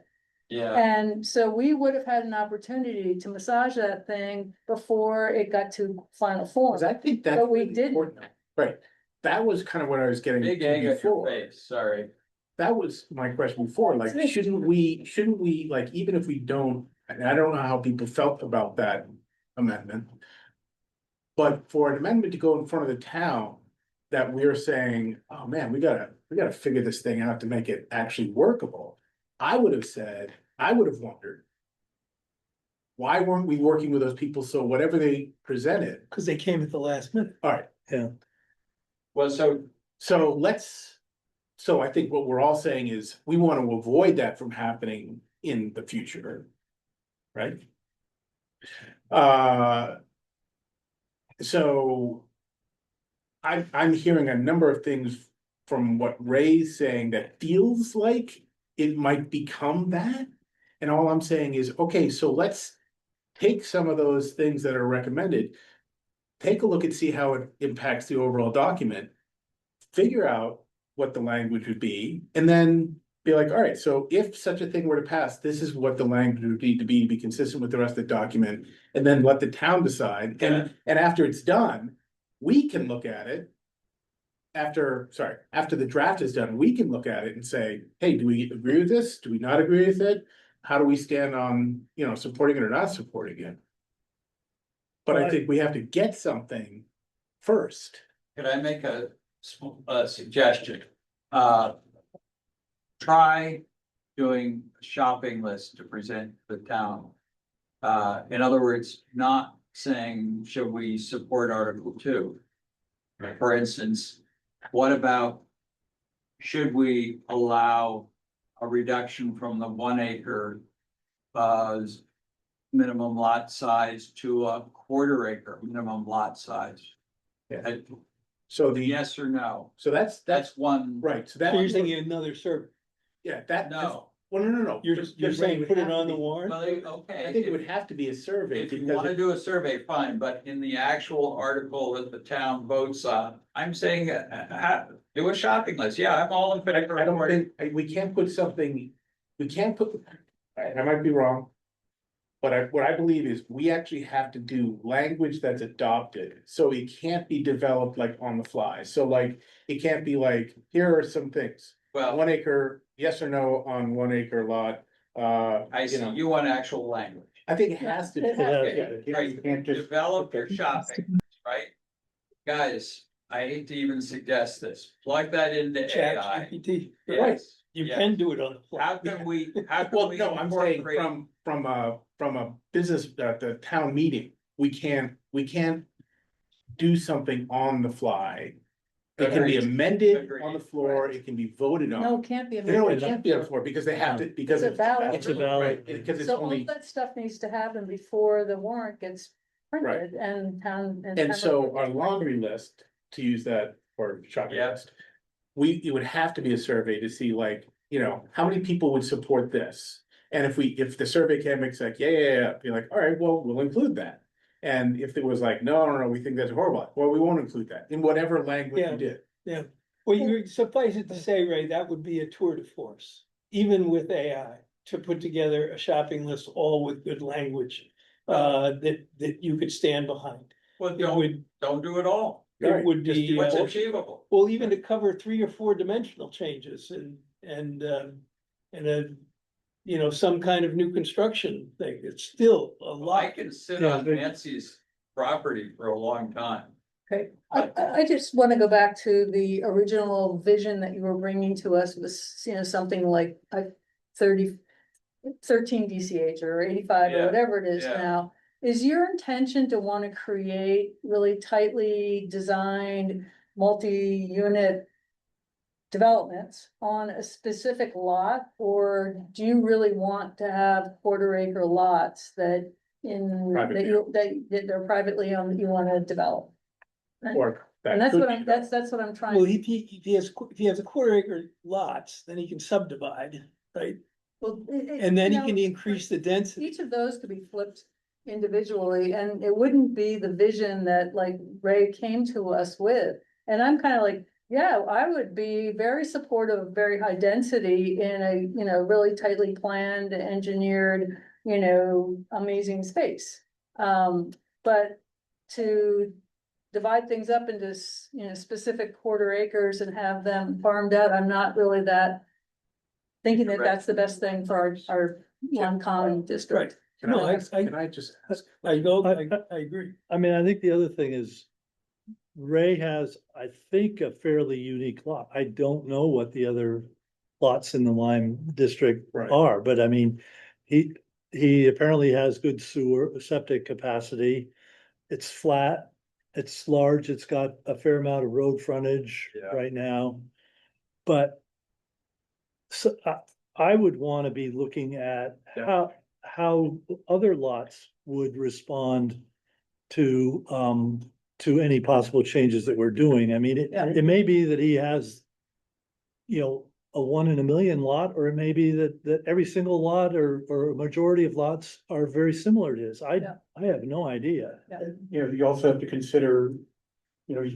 Yeah, And so we would have had an opportunity to massage that thing before it got to final form. 'Cause I think that's. But we really didn't. important. Right, that was kind of what I was getting big to egg at your before. face, sorry. That was my question before, like, shouldn't we, like, even if we don't, and I don't know how people felt about that amendment. But for an amendment to go in front of the town, that we're saying, oh man, we gotta figure this thing out to make it actually workable. I would have wondered. Why weren't we working with those people, so whatever they presented, Cause they came at the last minute. alright, Well, so I think what we're all saying is, we want to avoid that from happening in the future. Right? So. I'm hearing a number of things from what Ray's saying that feels like it might become that. And all I'm saying is, okay, so let's take some of those things that are recommended. Take a look and see how it impacts the overall document. Figure out what the language would be, and then be like, all right, so if such a thing were to pass, this is what the language would need to be consistent with the rest of the document. And then let the town decide, Yeah. and after it's done, we can look at it. After the draft is done, we can look at it and say, hey, do we agree with this? Do we not agree with it? How do we stand on, supporting it or not supporting it? But I think we have to get something first. Could I make a suggestion? Try doing a shopping list to present to the town. In other words, not saying, should we support Article 2? For instance, what about, should we allow a reduction from the 1 acre minimum lot size to a 1/4 acre minimum lot size? Yeah. So Yes or no? so that's One. right, so So you're that, thinking another survey. yeah, that. No. Well, no. You're Just- saying Ray, put would it have on to the be- warrant? Well, okay. I think it would have to be a survey, If you because wanna do a survey, fine, but in the actual article that the town votes on, I'm saying, do a shopping list. Yeah, I'm all in favor. I don't of it. think, we can't put something, I might be wrong. But what I believe is, we actually have to do language that's adopted, so it can't be developed like on the fly, so like, it can't be like, here are some things. Well, 1 acre, yes or no on 1 acre lot, I see, you want actual language. I think it has to. be. It has to Yeah, Right, you can't just. develop your shopping, right? Guys, I hate to even suggest this, plug that into Chat AI. GPT. Yes, You yes. can do it on the fly. How can Well, we no, I'm saying incorporate? from a business, the town meeting, we can't do something on the fly. It can be Agreed. amended Agreed. on the floor, it can be voted on. No, it can't be. No, it amended. can't be on the floor because they have to, because It's a ballot. It's a ballot. Right, because it's So all only, that stuff needs to happen before the warrant gets printed and town. and town so vote our gets laundry list, to use that for shopping Yeah. list. It would have to be a survey to see like, how many people would support this? And if the survey came back like, yeah, be like, all right, well, we'll include that. And if it was like, no, we think that's horrible, well, we won't include that in whatever language Yeah. you did. Well, you suffice it to say, Ray, that would be a tour de force, even with AI, to put together a shopping list, all with good language. That you could stand behind. Well, It would, don't do it all. it would Just do be, What's what achievable? well, even to cover 3 or 4 dimensional changes and a. Some kind of new construction thing, it's still a I lot. can sit Yeah, on but- Nancy's property for a long time. Okay, I just wanna go back to the original vision that you were bringing to us was, something like 30. 13 DCH or 85 or Yeah, whatever it is yeah. now. Is your intention to wanna create really tightly designed, multi-unit developments on a specific lot? Or do you really want to have quarter-acre lots that they're privately owned, that you wanna develop? Or that And that's could what be I'm, that's what I'm trying. Well, if he has a 1/4 acre lots, then he can subdivide, right? Well, And then he you know, can increase the density. Each of those could be flipped individually, and it wouldn't be the vision that like Ray came to us with. And I'm kind of like, yeah, I would be very supportive of very high density in a, really tightly planned, engineered, amazing space. But to divide things up into, specific 1/4 acres and have them farmed out, I'm not really that thinking that that's the best thing for our Lyme Common district. Can No, I I- ask, I- can I just ask? I agree. I mean, I think the other thing is Ray has, I think, a fairly unique lot. I don't know what the other lots in the Lyme district Right. are, but I mean, he apparently has good sewer, septic capacity. It's flat, it's large, it's got a fair amount of road frontage Yeah. right now. But so I would want to be looking at Yeah. how other lots would respond to any possible changes that we're doing. I mean, Yeah. it may be that he has, a 1 in a million lot, or it may be that every single lot or a majority of lots are very similar to his. Yeah. I have no idea. You also have to consider, you're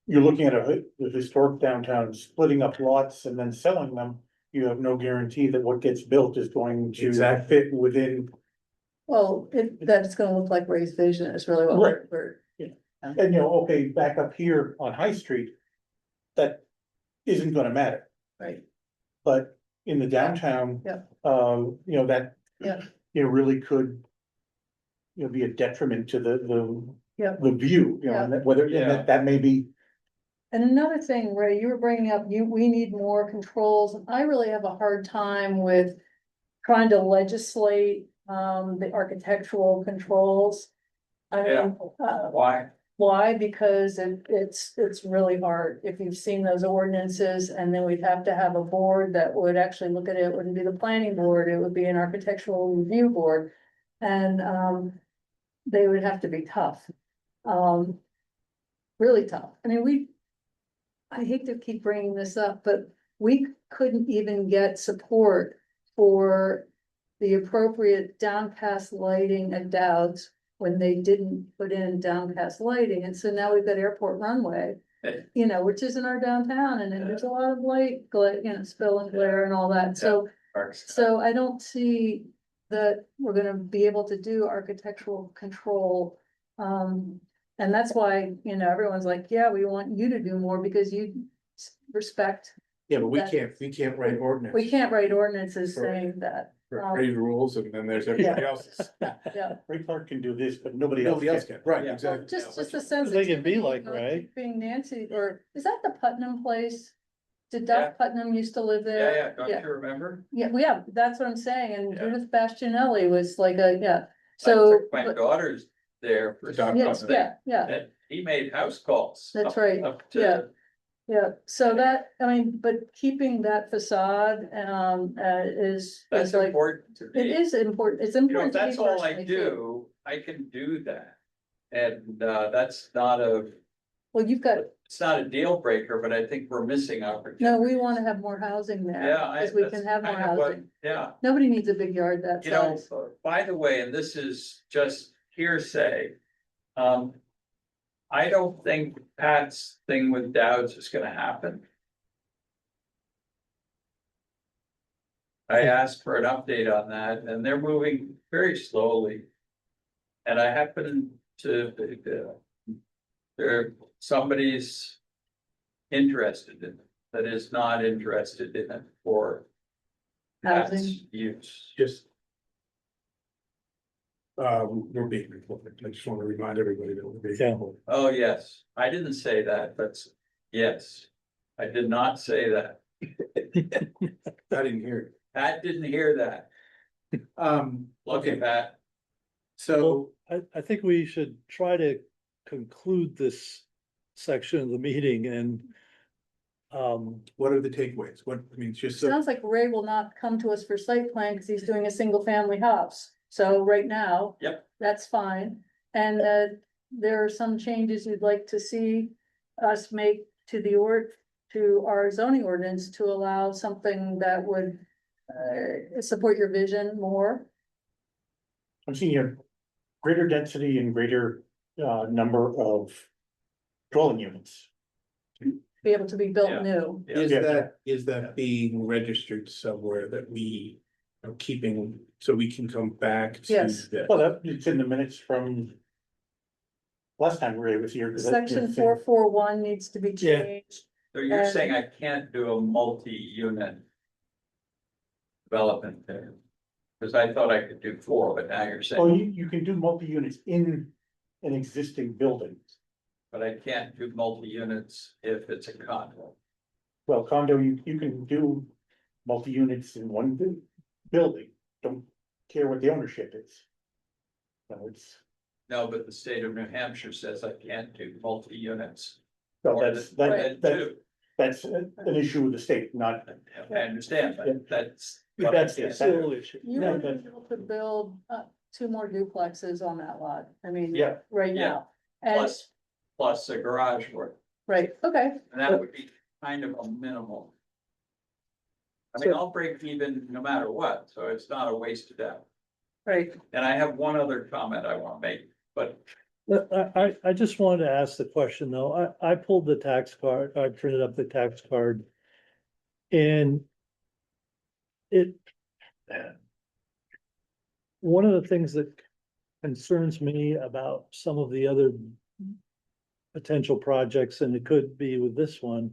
looking at a historic downtown, splitting up lots and then selling them. You have no guarantee that what gets built is going to Exactly. fit within, Well, that's gonna look like Ray's vision is really what Right. we're. and okay, back up here on High Street. That isn't gonna matter, Right, but in the downtown. Yeah. That. Yeah. Really could. Be a detriment to the. Yeah. The view, Yeah. and whether, and that may be. and another thing, Ray, you were bringing up, we need more controls. I really have a hard time with trying to legislate, the architectural controls. I mean, Why? why? Because it's really hard. If you've seen those ordinances, and then we'd have to have a board that would actually look at it. It wouldn't be the planning board, it would be an architectural review board. And, they would have to be tough. Really tough. I mean, I hate to keep bringing this up, but we couldn't even get support for the appropriate downcast lighting at Dowd's when they didn't put in downcast lighting. And so now we've got Airport Runway, Hey. which is in our downtown, and then there's a lot of light, spill and glare and all that. So I don't see that we're gonna be able to do architectural control. And that's why, everyone's like, yeah, we want you to do more because you respect. Yeah, but we That- can't write ordinance. We can't write ordinances Right. saying that. Raise rules and then there's everybody else's. Yeah. Ray Clark can do this, but nobody else Nobody else can. can, right, Yeah. exactly. Just the sense. They can be like Ray. Being Nancy, or is that the Putnam place? Did Yeah. Doc Putnam used to live Yeah, there? yeah, don't you remember? Yeah, we have, that's what I'm saying, and Yeah. Judith Bastianelli was like a, yeah, I so. took my but- daughters there for Doc Yes, something, yeah, and he made house calls. That's up- right, Up yeah. to, yeah, so that, I mean, but keeping that facade, is that's like, important to it me. is important, it's You know, important if to me that's all I personally too. do, I can do that. And, that's not a, Well, you've got, it's not a deal breaker, but I think we're missing opportunity. no, we wanna have more housing there, Yeah, because we that's can have more kind of what- housing. Yeah. Nobody needs a big yard that You know, size. by the way, and this is just hearsay. I don't think Pat's thing with Dowd's is gonna happen. I asked for an update on that and they're moving very slowly. And I happen to, somebody's interested in it, that is not interested in it for Pat's Housing. use. Just. We're being recorded. I just want to remind everybody that we're being Yeah. recorded. Oh, yes, I didn't say that, but yes, I did not say that. I didn't hear it. Pat didn't hear that. Look at that. So, I think we should try to conclude this section of the meeting and. what are the takeaways? What, I mean, it's just so, Sounds like Ray will not come to us for site plan because he's doing a single family house. So right now. Yep. That's fine. And there are some changes you'd like to see us make to to our zoning ordinance to allow something that would support your vision more. I'm seeing here greater density and greater number of dwelling units. Be able to be built Yeah. new. Yeah. is that being registered somewhere that we are keeping, so we can come back to Yes. that? Well, it's in the minutes from last time Ray was here. 'cause that- Section 441 needs to be Yeah. changed. So you're And- saying I can't do a multi-unit development there? Because I thought I could do 4, but now you're Oh, saying, you can do multi-units in an existing building. but I can't do multi-units if it's a condo. Well, condo, you can do multi-units in one building, don't care what the ownership is. No, it's, No, but the state of New Hampshire says I can't do multi-units. no, more that's, than that's, that's two. an issue with the state, not, I understand, Yeah. but that's. what I that's can't the do. sole issue. You No, would be that- able to build 2 more duplexes on that lot. I mean. Yeah. Right Yeah. now. And, Plus a garage work, right, okay, and that would be kind of a minimal. I mean, I'll break even no matter what, so it's not a wasted effort. right. And I have one other comment I want to make, but I just wanted to ask the question though. I pulled the tax card, I printed up the tax card. And it. One of the things that concerns me about some of the other potential projects, and it could be with this one,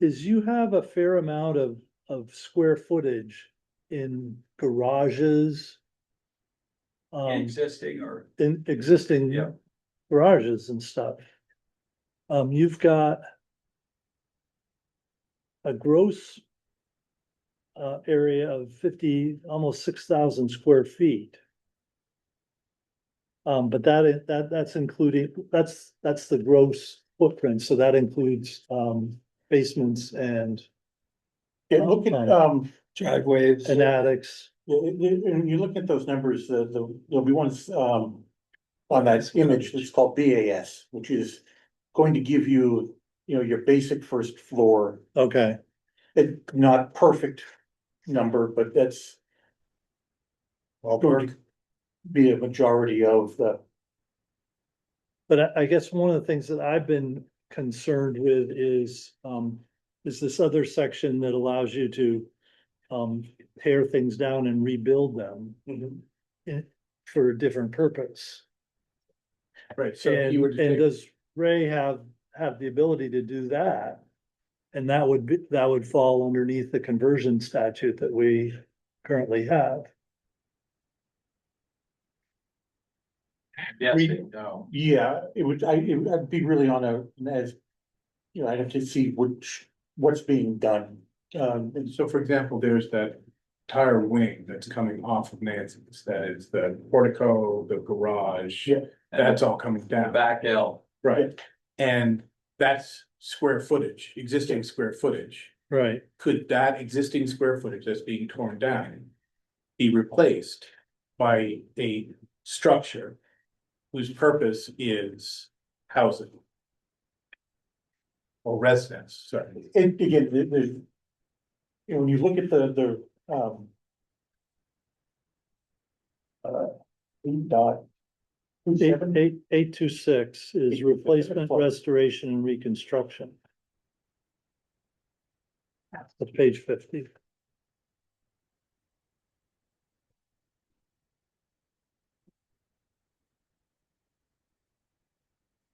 is you have a fair amount of square footage in garages. existing or, In existing Yeah. garages and stuff. You've got a gross area of 50, almost 6,000 square feet. But that's including, that's the gross footprint, so that includes basements and look at, Driveways. attics. and you look at those numbers, there'll be ones, on that image that's called BAS, which is going to give you, your basic first floor. Okay, It, not perfect number, but that's going to be a majority of the, but I guess one of the things that I've been concerned with is this other section that allows you to tear things down and rebuild them for a different purpose. Right, so if And, you were to and take, does Ray have the ability to do that? And that would fall underneath the conversion statute that we currently have. Yes, We- and no. Yeah, I'd be really on as, you know, I'd have to see what's being done. And so, for example, there's that entire wing that's coming off of Nancy's, that is the portico, the garage. Yeah. That's all coming The down, back L. right? And that's square footage, existing square footage. Right, Could that existing square footage that's being torn down be replaced by a structure whose purpose is housing? Or residence, sorry. And again, there's, you know, when you look at dot. eight two six is replacement, restoration and reconstruction. That's page 50.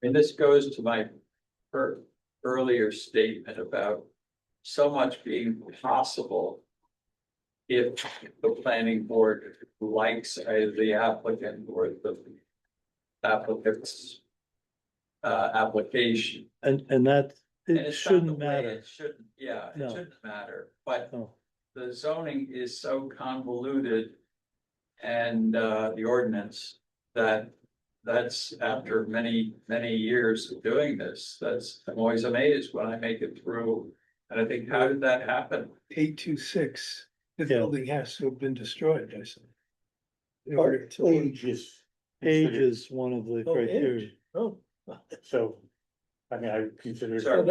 And this goes to my earlier statement about so much being possible if the planning board likes either the applicant or the applicant's application. And that, And it it's not the shouldn't way matter. It shouldn't, yeah, it No. shouldn't matter, but No. the zoning is so convoluted and the ordinance that that's after many, many years of doing this, I'm always amazed when I make it through. And I think, how did that happen? 826, the Yeah. building has to have been destroyed, I said. In Or order to. age is. Age considered- is one of the Oh, criteria. age. Oh. So, I mean, I consider. Sorry.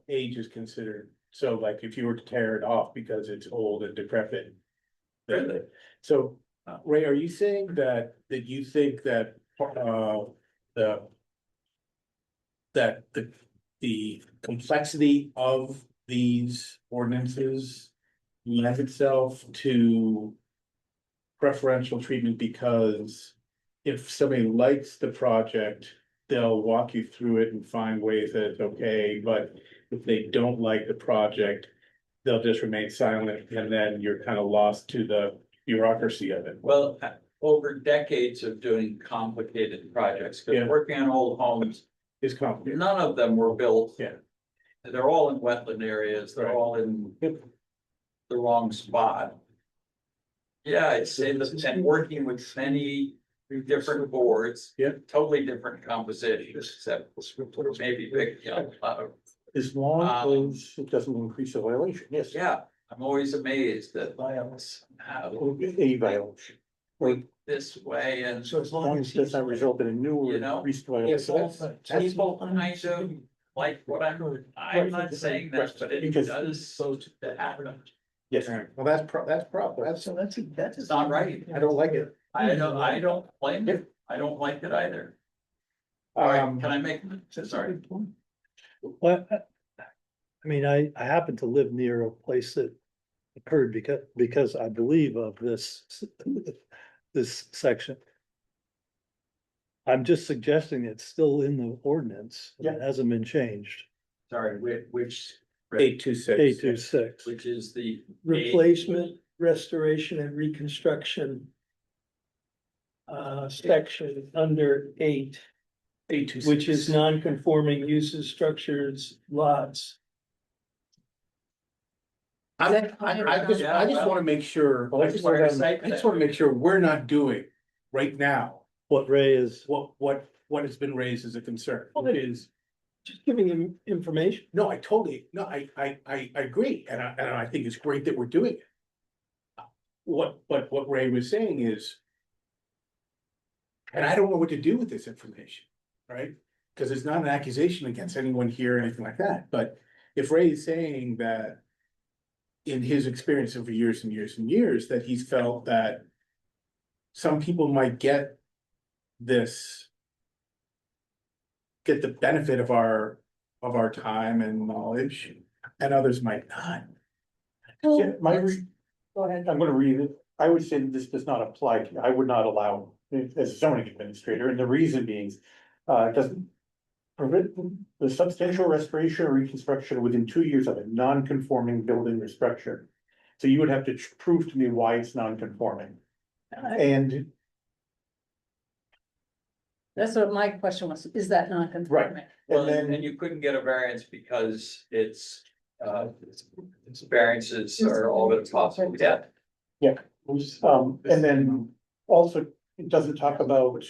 Age is considered, so like if you were to tear it off because it's old and decrepit. Really? So, Ray, are you saying that you think that, the. That the complexity of these ordinances lends itself to preferential treatment because if somebody likes the project, they'll walk you through it and find ways that it's okay, but if they don't like the project, they'll just remain silent and then you're kind of lost to the bureaucracy of it. Well, over decades of doing complicated projects, Yeah. because working on old homes, It's complicated. none of them were built. Yeah. They're all in wetland areas, they're Right. all in the wrong spot. Yeah, I'd say that, and working with many different boards. Yeah. Totally different compositions, except maybe big, you know, As long Um, as it doesn't increase the violation, yes. yeah, I'm always amazed that how A violation. Or this way and. So as as long long as as it does not result in a new or You know? increased Yes, violation. people kind of like what I'm not saying that, but it Because- does to happen. Yes. Well, that's proper, It's not right. I don't like it. I don't blame it. I don't like it either. All right, can I make, sorry. Well, I mean, I happen to live near a place that occurred because I believe of this, this section. I'm just suggesting it's still in the ordinance. Yeah. It hasn't been changed. Sorry, which, 826. 826. which is the. replacement, restoration and reconstruction. Section under 8, 826. which is non-conforming uses, structures, lots. I just wanna make sure, I just wanna make sure we're not doing right now What Ray is, what has been raised as a concern, which is, Just giving him information. no, I agree, and I think it's great that we're doing it. What Ray was saying is, and I don't know what to do with this information, right? Cause it's not an accusation against anyone here or anything like that, but if Ray is saying that in his experience over years and years and years, that he's felt that some people might get this, get the benefit of our time and knowledge, and others might not. Yeah, go ahead, I'm gonna read it. I would say that this does not apply to, I would not allow as a zoning administrator, and the reason being, it doesn't. Permit the substantial restoration or reconstruction within 2 years of a non-conforming building or structure. So you would have to prove to me why it's non-conforming. And That's what my question was, is that non-conforming? Well, And then- and you couldn't get a variance because it's variances are all that's possible, yeah. And then also, it doesn't talk about,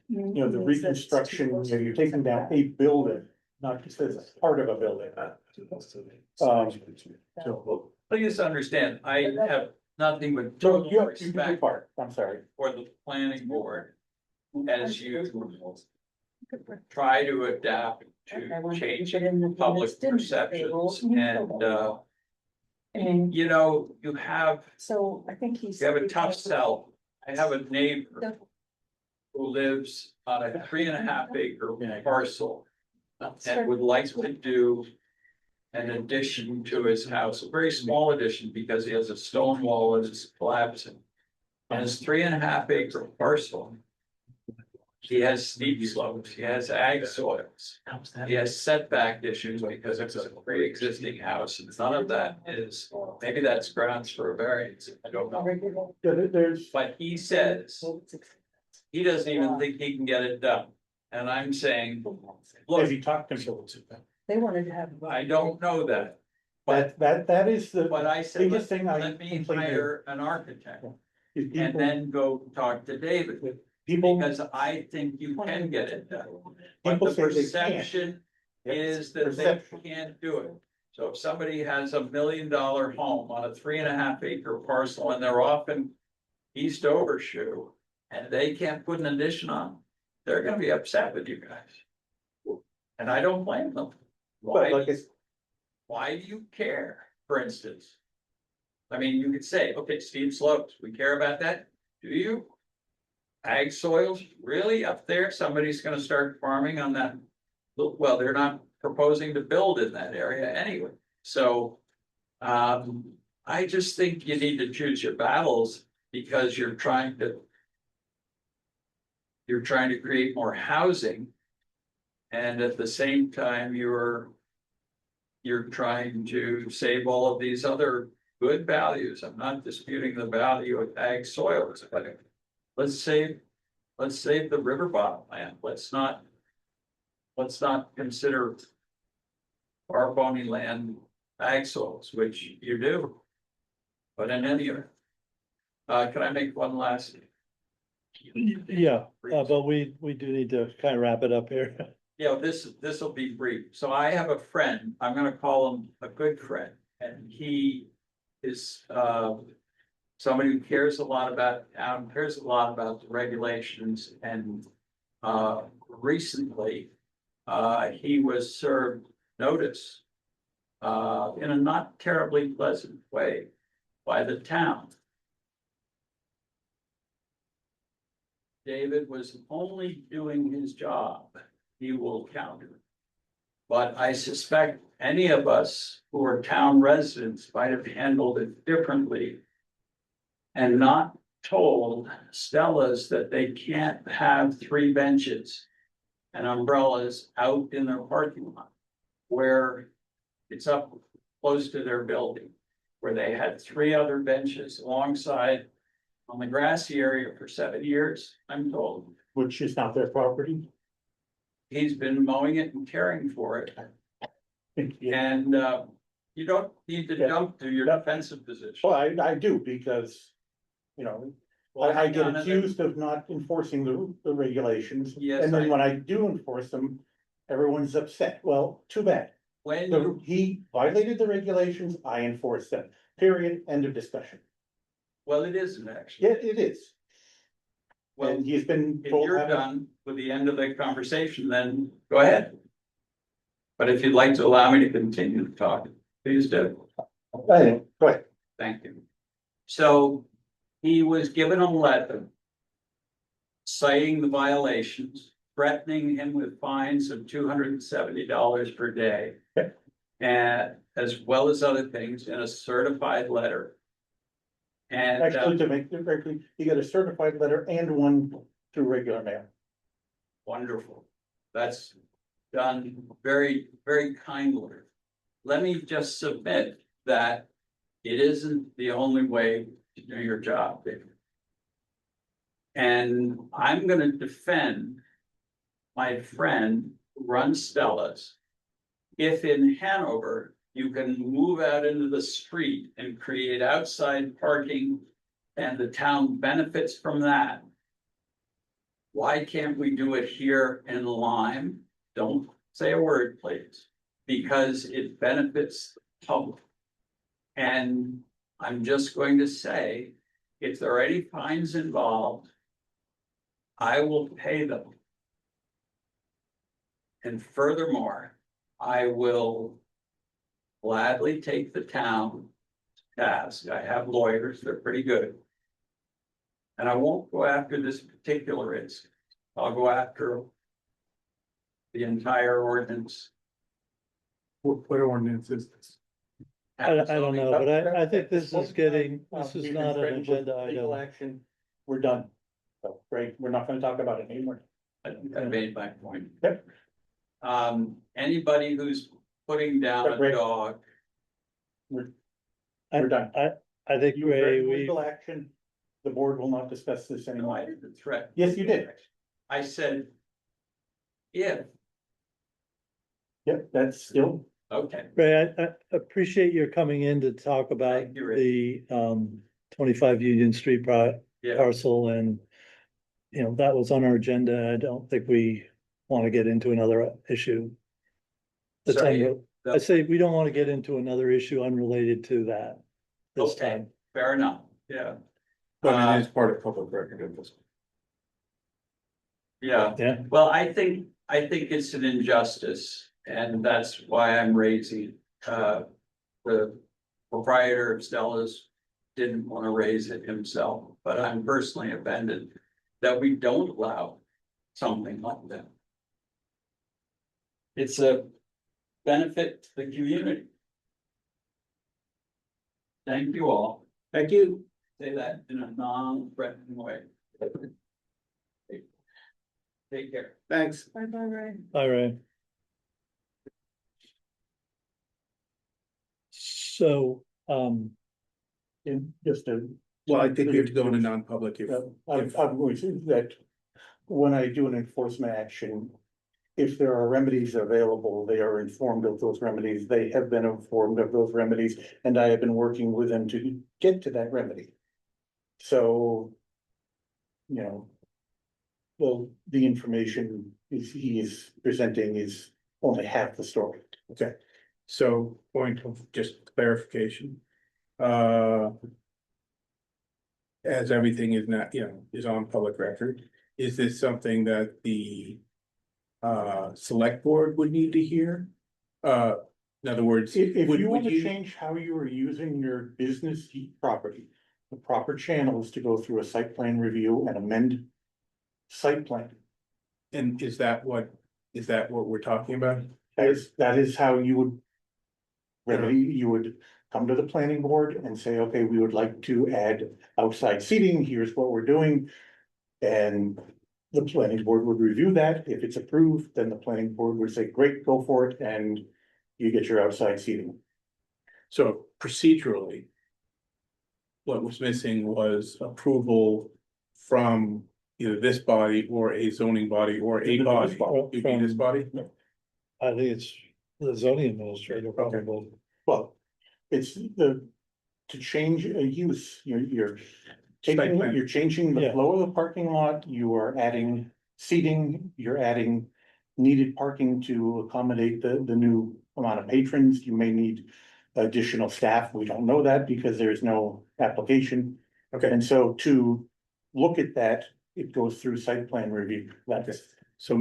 the reconstruction, you're taking down a building, not just as part of a building. Please understand, I have nothing but So, total you can respect do part, I'm sorry. for the planning board as you try to adapt to changing public perceptions and, you know, you have So I think he's. You have a tough sell. I have a neighbor who lives on a 3.5 acre parcel and would like to do an addition to his house, a very small addition because he has a stone wall that is collapsing. And his 3.5 acre parcel. He has steep slopes, he has ag soils, he has setback issues because it's a pre-existing house, and none of that is, maybe that's grounds for a variance, I don't know. Yeah, there's, But he says he doesn't even think he can get it done, and I'm saying, have look, you talked to me? They wanted to have. I don't know that. But, That is the but I said, biggest thing I let me complain hire an architect is and people, then go talk to David. people, Because I think you can get it done. But people the say they can't. perception is that they Perception. can't do it. So if somebody has $1 million home on a 3.5 acre parcel and they're off in East Overshoe. And they can't put an addition on, they're gonna be upset with you guys. And I don't blame them. But like Why do you care, for instance? I mean, you could say, okay, steep slopes, we care about that, do you? Ag soils, really up there, somebody's gonna start farming on that. Well, they're not proposing to build in that area anyway, so. I just think you need to choose your battles because you're trying to. You're trying to create more housing. And at the same time, you're trying to save all of these other good values. I'm not disputing the value of ag soils, but let's save the river bottom land. Let's not consider our bony land ag soils, which you do. But in any event, can I make one last? Yeah, but we do need to kind of wrap it up here. Yeah, this will be brief. So I have a friend, I'm gonna call him a good friend, and he is somebody who cares a lot about town, cares a lot about the regulations, and recently he was served notice in a not terribly pleasant way by the town. David was only doing his job, he will counter. But I suspect any of us who are town residents might have handled it differently. And not told Stella's that they can't have 3 benches and umbrellas out in their parking lot. Where it's up close to their building, where they had 3 other benches alongside on the grassy area for 7 years, I'm told. which is not their property. He's been mowing it and caring for it, and you don't need to Yeah. jump to your defensive position. Well, I do because, Well, I hang get on a minute. accused of not enforcing the regulations. Yes, And then I- when I do enforce them, everyone's upset. Well, too bad. When you, He violated the regulations, I enforced them, period, end of discussion. well, it isn't actually. Yeah, it is. Well, And he's been if told. you're done with the end of the conversation, then go ahead. But if you'd like to allow me to continue to talk, please do. Anyway, go ahead. Thank you. So he was given a letter citing the violations, threatening him with fines of $270 per day. Okay. And as well as other things in a certified letter. And Actually, to make it very clear, he got a certified letter and one through regular mail. wonderful. That's done very, very kindly. Let me just submit that it isn't the only way to do your job, David. And I'm gonna defend my friend who runs Stella's, if in Hanover, you can move out into the street and create outside parking and the town benefits from that, why can't we do it here in Lyme? Don't say a word, please, because it benefits the public. And I'm just going to say, if there are any fines involved, I will pay them. And furthermore, I will gladly take the town to task. I have lawyers, they're pretty good. And I won't go after this particular instance. I'll go after the entire ordinance. What ordinance is this? I don't know, but I think this is getting, this is We've been not an threatened with agenda legal item. action. We're done. So, Greg, we're not gonna talk about it anymore. I made my point. Yep. Anybody who's putting down a Right. dog, We're I- done. I think, You Ray, threatened we, legal action. The board will not discuss this no, anymore. I didn't threaten. Yes, you did. I said, if, Yep, that's still, okay, Ray, I appreciate your coming in to talk about Thank you, Ray. the 25 Union Street yeah, parcel and. You know, that was on our agenda. I don't think we want to get into another issue. That's Sorry, unre- I say we don't want to get into another issue unrelated to that this okay, time. fair enough, yeah. But it is part of public record of this. Yeah, Yeah, well, I think it's an injustice, and that's why I'm raising, the proprietor of Stella's didn't want to raise it himself, but I'm personally offended that we don't allow something like that. It's a benefit to the community. Thank you all. Thank you. Say that in a non-threatening way. Take care. Thanks. Bye bye, Ray. all right. So, in just a. Well, I think we have to go into non-public if, I'm going to say that when I do an enforcement action, if there are remedies available, they are informed of those remedies. They have been informed of those remedies, and I have been working with them to get to that remedy. So, you know, well, the information he is presenting is only half the story. okay. So point of just clarification. As everything is not, is on public record, is this something that the select board would need to hear? In other words, If would you want to you, change how you are using your business property, the proper channel is to go through a site plan review and amend site plan. and is that what we're talking about? That is how you would remedy, you would come to the planning board and say, okay, we would like to add outside seating, here's what we're doing. And the planning board would review that. If it's approved, then the planning board would say, great, go for it, and you get your outside seating. So procedurally, what was missing was approval from either this body or a zoning body or a body. It'd be this body? I think it's the zoning administrator probably. Well, it's to change a use, you're Site taking, plan. you're changing the Yeah. flow of the parking lot, you are adding seating, you're adding needed parking to accommodate the new amount of patrons, you may need additional staff, we don't know that because there's no application. Okay, And so to look at that, it goes through site plan review, that's, so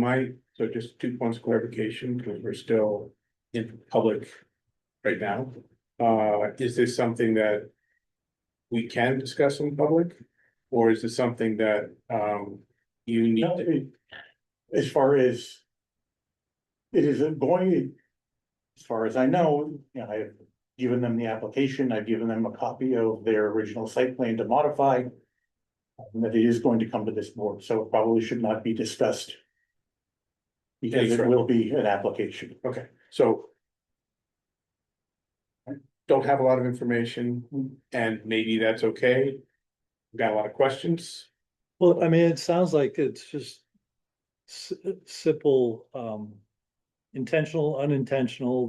just 2 points of clarification, because we're still in public right now. Is this something that we can discuss in public? Or is this something that, you need no, to, as far as it is going, as far as I know, I've given them the application, I've given them a copy of their original site plan to modify. And that it is going to come to this board, so it probably should not be discussed. Because it will be an application. okay, so. Don't have a lot of information, and maybe that's okay. Got a lot of questions. Well, I mean, it sounds like it's just simple, intentional, unintentional,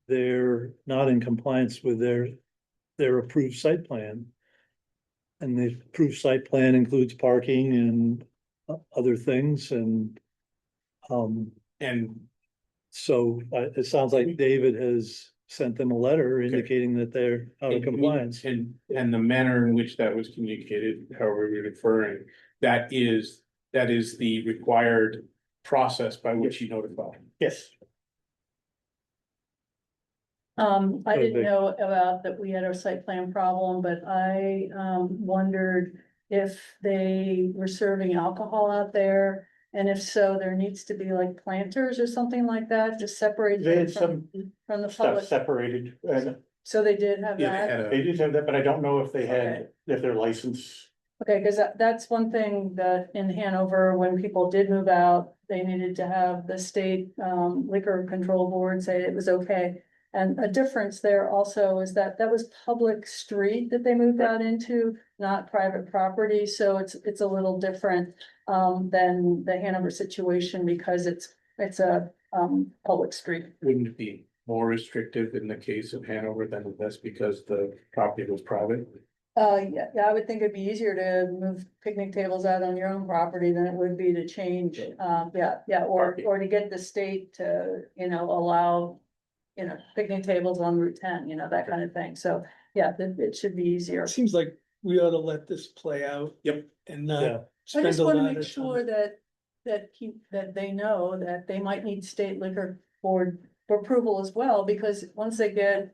they're not in compliance with their approved site plan. And the approved site plan includes parking and other things and, And so it sounds like David has sent them a letter indicating that they're out of compliance. And the manner in which that was communicated, however you're referring, that is the required process by which you notify. Yes, I didn't Okay. know about that we had a site plan problem, but I, wondered if they were serving alcohol out there. And if so, there needs to be like planters or something like that to separate they them had some from the stuff public. separated, and So they did have Yeah, they that. had they a, did have that, but I don't know if they Okay. had, if their license. Okay, cause that's one thing that in Hanover, when people did move out, they needed to have the state liquor control board say it was okay. And a difference there also is that that was public street that they moved out into, not private property, so it's a little different. Than the Hanover situation because it's a public street. wouldn't it be more restrictive in the case of Hanover than this because the property was private? Yeah, I would think it'd be easier to move picnic tables out on your own property than it would be to change, or to get the state to, allow. Picnic tables on Route 10, that kind of thing, so, yeah, it should be easier. It seems like we ought to let this play out. Yep. And Yeah. not I spend just a wanna lot make of sure time. that they know that they might need state liquor board approval as well, because once they get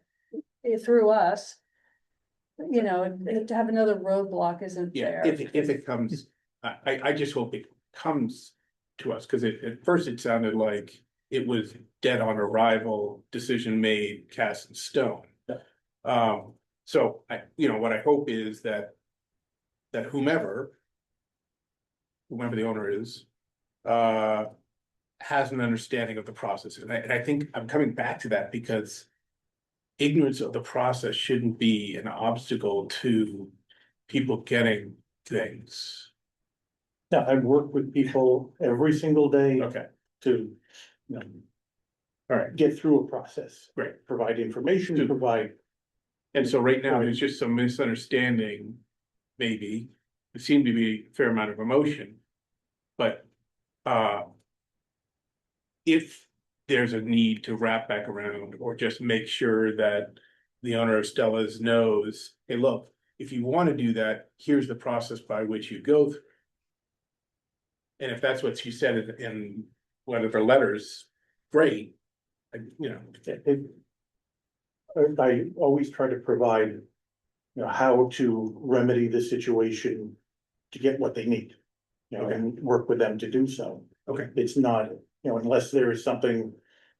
it through us. To have another roadblock isn't Yeah, fair. if it comes, I just hope it comes to us, cause at first it sounded like it was dead on arrival, decision made, cast in stone. So what I hope is that whomever the owner is, has an understanding of the process, and I think I'm coming back to that because ignorance of the process shouldn't be an obstacle to people getting things. Now, I work with people every single day Okay, to, you know, all right, get through a process. great. Provide information, Good. provide, And so right now, there's just some misunderstanding, maybe. There seemed to be a fair amount of emotion. But if there's a need to wrap back around or just make sure that the owner of Stella's knows, hey, look, if you want to do that, here's the process by which you go through. And if that's what she said in one of her letters, great. I always try to provide, how to remedy the situation to get what they need. And work with them to do so. Okay. It's not, unless there is something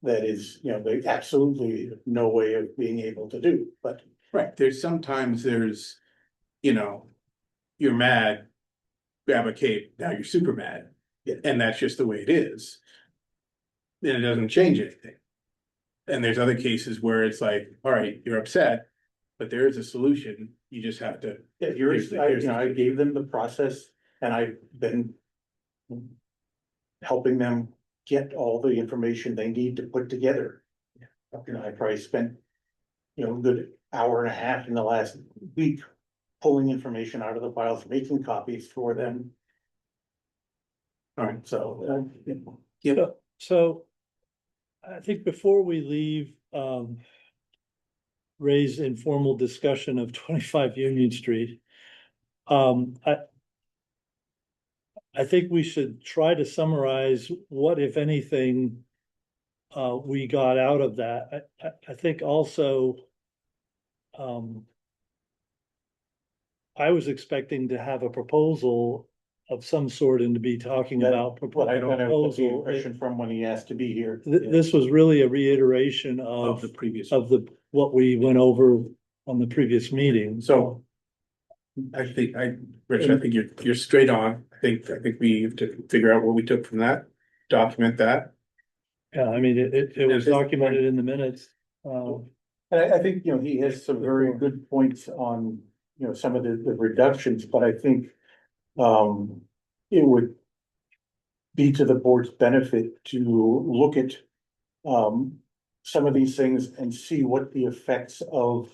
that is, they absolutely no way of being able to do, but. Right, sometimes you're mad, grab a cape, now you're super mad. Yeah. And that's just the way it is. And it doesn't change anything. And there's other cases where it's like, all right, you're upset, but there is a solution, you just have to. Yeah, I gave them the process and I've been. Helping them get all the information they need to put together. I probably spent, a good hour and a half in the last week. Pulling information out of the files, making copies for them. All right, so. So I think before we leave, Ray's informal discussion of 25 Union Street. I think we should try to summarize what, if anything, we got out of that. I think also, I was expecting to have a proposal of some sort and to be talking about. What I don't have the proposal. impression from when he asked to be here. This was really a reiteration Of of, the previous. what we went over on the previous meeting. So. Rich, I think you're straight on. I think we have to figure out what we took from that, document that. Yeah, I mean, it was documented in the minutes. And I think, he has some very good points on, some of the reductions, but I think, it would. be to the board's benefit to look at some of these things and see what the effects of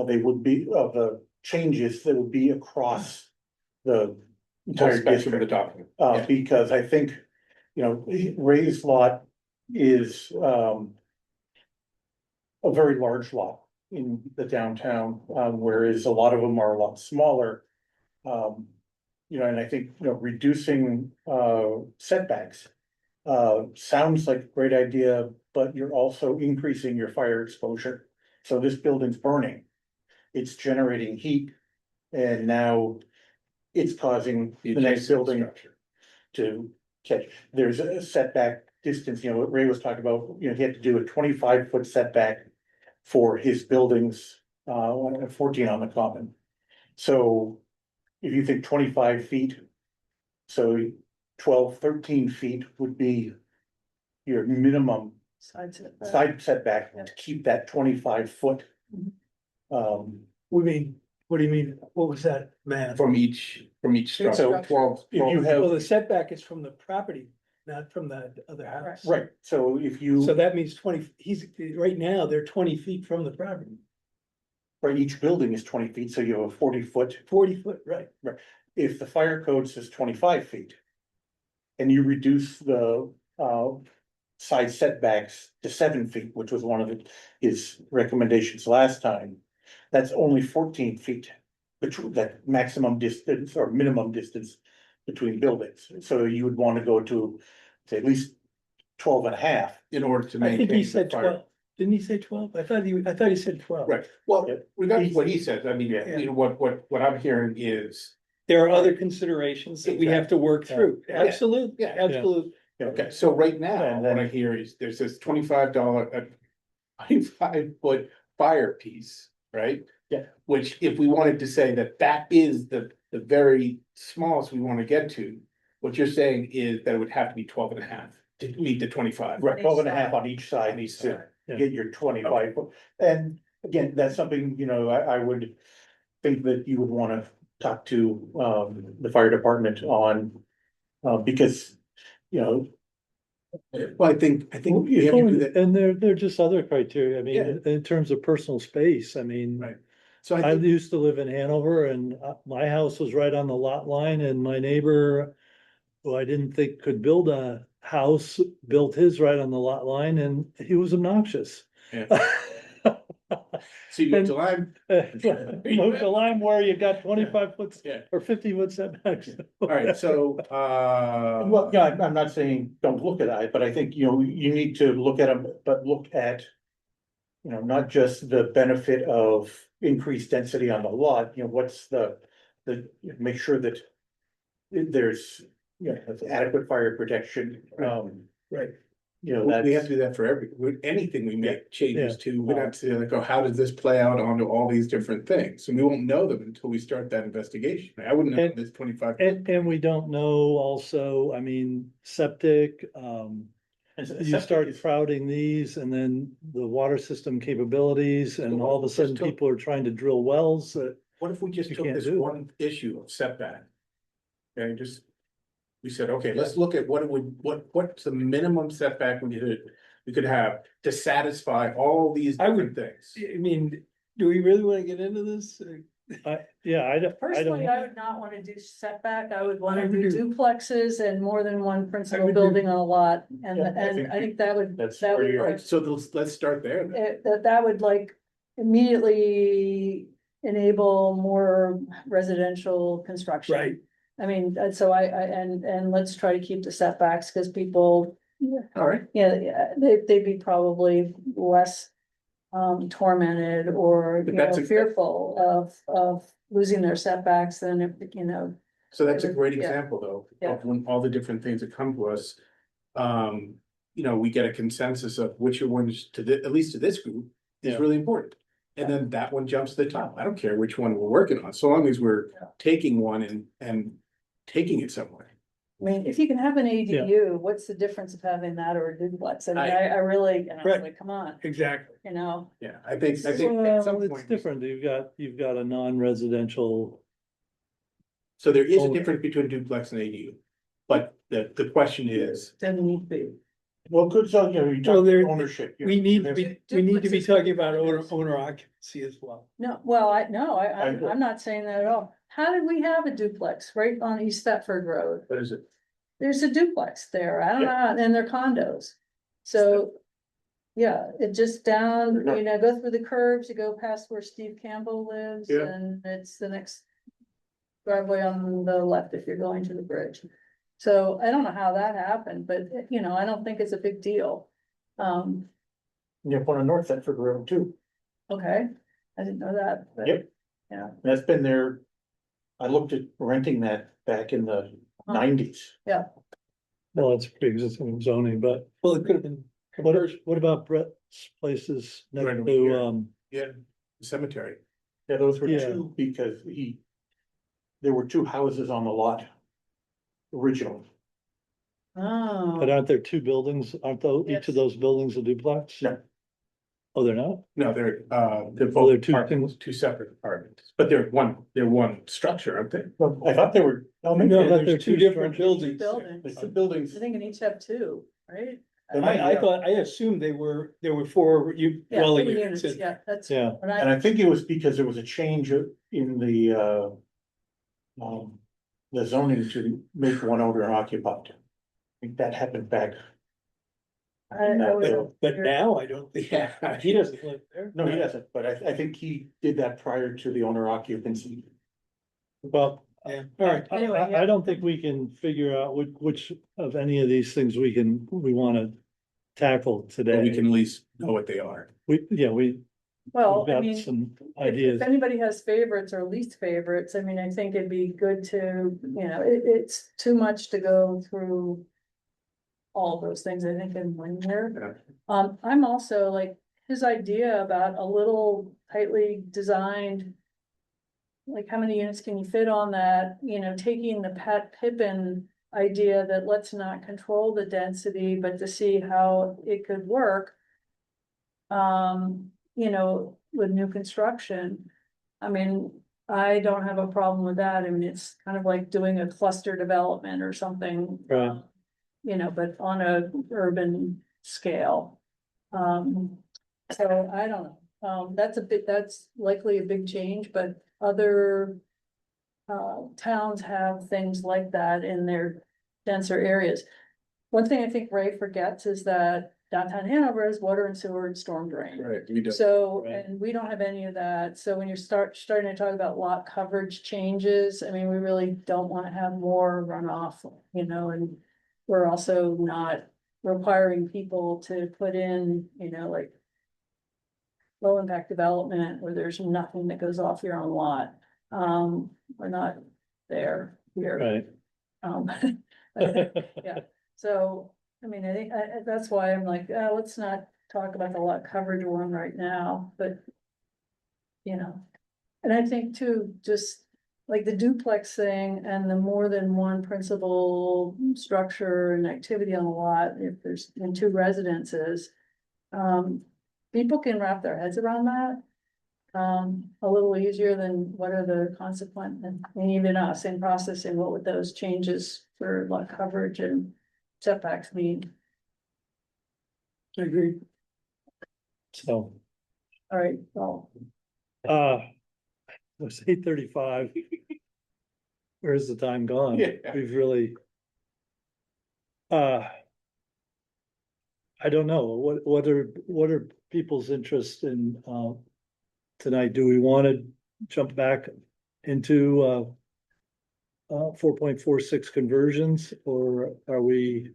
they would be, of the changes that would be across the entire spectrum of the district. document. Yeah. Because I think, you know, Ray's lot is a very large lot in the downtown, whereas a lot of them are a lot smaller. You know, and I think, you know, reducing setbacks sounds like a great idea, but you're also increasing your fire exposure. So this building's burning, it's generating heat, and now it's causing the next building to catch. There's a setback distance, you know, what Ray was talking about, you know, he had to do a 25-foot setback for his buildings, 14 on the common. So if you think 25 feet, so 12, 13 feet would be your minimum Side setback. side setback Yeah. to keep that 25-foot. what do you mean, what was that, man? From each structure, So, 12. if you have, Well, the setback is from the property, not from the other house. right, so if you, So that means 20, right now, they're 20 feet from the property, right, each building is 20 feet, so you have a 40-foot. 40 foot, right? If the fire code says 25 feet. And you reduce the side setbacks to 7 feet, which was one of his recommendations last time. That's only 14 feet, between that maximum distance or minimum distance between buildings. So you would want to go to at least 12 and a half. In order to I maintain. think he the said fire. 12, didn't he say 12? I thought he said 12. Right, well, Yeah. regardless of what he says, I mean, Yeah. you know, what I'm hearing is, There are other considerations that we have to work through, Yeah. absolutely, Yeah. absolutely. okay, so right now, And then- what I hear is there's this $25, 25-foot fire piece, right? Yeah. Which if we wanted to say that that is the very smallest we want to get to, what you're saying is that it would have to be 12 and a half to meet the 25. Right, 12 and a half on each side needs to Yeah. get your 25. And again, that's something, you know, I would think that you would wanna talk to the fire department on. Because, you know, Well, I think we have to do that. And there are just other criteria, I Yeah. mean, in terms of personal space, I mean. Right. So I I think, used to live in Hanover and my house was right on the lot line and my neighbor, who I didn't think could build a house, built his right on the lot line and he was obnoxious. so you get to Lyme, Move the line where you got 25 foot yeah, or 50 foot setbacks. all right, so, well, yeah, I'm not saying don't look at it, but I think, you know, you need to look at them, but look at. You know, not just the benefit of increased density on the lot, you know, what's make sure that. There's, you know, adequate fire protection, Right. you know, we have that's, to do that for anything we make changes Yeah. to, we have to say like, oh, how does this play out onto all these different things? And we won't know them until we start that investigation. I wouldn't know And- this 25. And we don't know also, I mean, septic, you start crowding these and then the water system capabilities and all of a sudden Just took- people are trying to drill wells that. What if we just You took can't this do it. one issue of setback? Okay, just, we said, okay, let's look at what it would, what's the minimum setback we could have to satisfy all these I would- different things. I mean, do we really wanna get into this? Yeah, I don't. Personally, I would not wanna do setback, I would wanna I do would do- duplexes and more than one principal would do- building on a lot, and, Yeah, I think I think that would, that's that where would you're like, Right, so let's start there then. that would like immediately enable more residential construction. Right, I mean, so and let's try to keep the setbacks, cause people, All right, yeah, they'd be probably less tormented or, But you know, that's a- fearful of losing their setbacks than if, you know, so that's a great Yeah. example though, Yeah. of when all the different things that come to us. You know, we get a consensus of which ones at least to this group is Yeah. really important. And then that one jumps to the top. I don't care which one we're working on, so long as we're taking one and taking it somewhere. I mean, if you can have an ADU, what's the difference of having that or a duplex? I mean, I really, you know, Right. it's like, come on, exactly. you know? Yeah, I think at some Well, it's point, different, you've got a non-residential, so there is a Oh. difference between duplex and ADU. But the question is, Didn't need to be. Well, good, so, you know, you Well, talk there- ownership. you We know, need to there's- be, we need to be talking about owner occupancy as well. No, well, I I'm agree. not saying that at all. How did we have a duplex right on East Thetford Road? what is it? There's a duplex there, I don't know, and they're condos. So, yeah, it just down, you know, go through the curves, you go past where Steve Campbell lives, Yeah. and it's the next driveway on the left if you're going to the bridge. So I don't know how that happened, but, you know, I don't think it's a big deal. You have one on North Thetford Road too. Okay, I didn't know that, but. Yep. Yeah. That's been there. I looked at renting that back in the nineties. Well, it's pre-existing zoning, but Well, it could have been conversion. what about Brett's places Right next over here. to, Yeah, cemetery. Yeah, those were Yeah. two, because there were two houses on the lot. Originally, Oh. but aren't there two buildings? Aren't those, each Yes. of those buildings a duplex? No. Oh, they're not? No, they're Oh, both they're two apartments, two separate apartments, but they're one structure, aren't they? well, I thought they were, oh, maybe. No, I thought they're there's two two different structures. buildings. Buildings. It's the buildings. I think it each have two, right? I assumed there were four Yeah, dwelling three units. in- yeah, that's. Yeah. When And I, I think it was because there was a change in the zoning to make one owner occupied. I think that happened back. I was. But now I don't think, he doesn't live there. No, he doesn't, but I think he did that prior to the owner occupancy. Well, Yeah, all right. Anyway, yeah. I don't think we can figure out which of any of these things we wanna tackle But today. we can at least know what they are. We've Well, I got mean, some if ideas. anybody has favorites or least favorites, I mean, I think it'd be good to, you know, it's too much to go through. All those things, I think, in one year. I'm also like, his idea about a little tightly designed. Like, how many units can you fit on that, you know, taking the Pat Pippin idea that let's not control the density, but to see how it could work. You know, with new construction. I mean, I don't have a problem with that. I mean, it's kind of like doing a cluster development or something. Right. You know, but on a urban scale. So I don't know, that's likely a big change, but other. Towns have things like that in their denser areas. One thing I think Ray forgets is that downtown Hanover has water and sewer and storm drain. Right, we do. So, Right. and we don't have any of that, so when you're starting to talk about lot coverage changes, I mean, we really don't wanna have more runoff, you know, and. We're also not requiring people to put in, you know, like. Low impact development where there's nothing that goes off your own lot, we're not there here. Right. Um, yeah, so, I mean, I think, that's why I'm like, let's not talk about the lot coverage one right now, but. You know, and I think too, just like the duplex thing and the more than one principal structure and activity on the lot, if there's in two residences. People can wrap their heads around that. A little easier than what are the consequences, and even us in processing, what would those changes for lot coverage and setbacks mean? I agree. So, All right, well, it's 8:35. Where's the time gone? Yeah. We've really. I don't know, what are people's interests in, tonight? Do we wanna jump back into, 4.46 conversions, or are we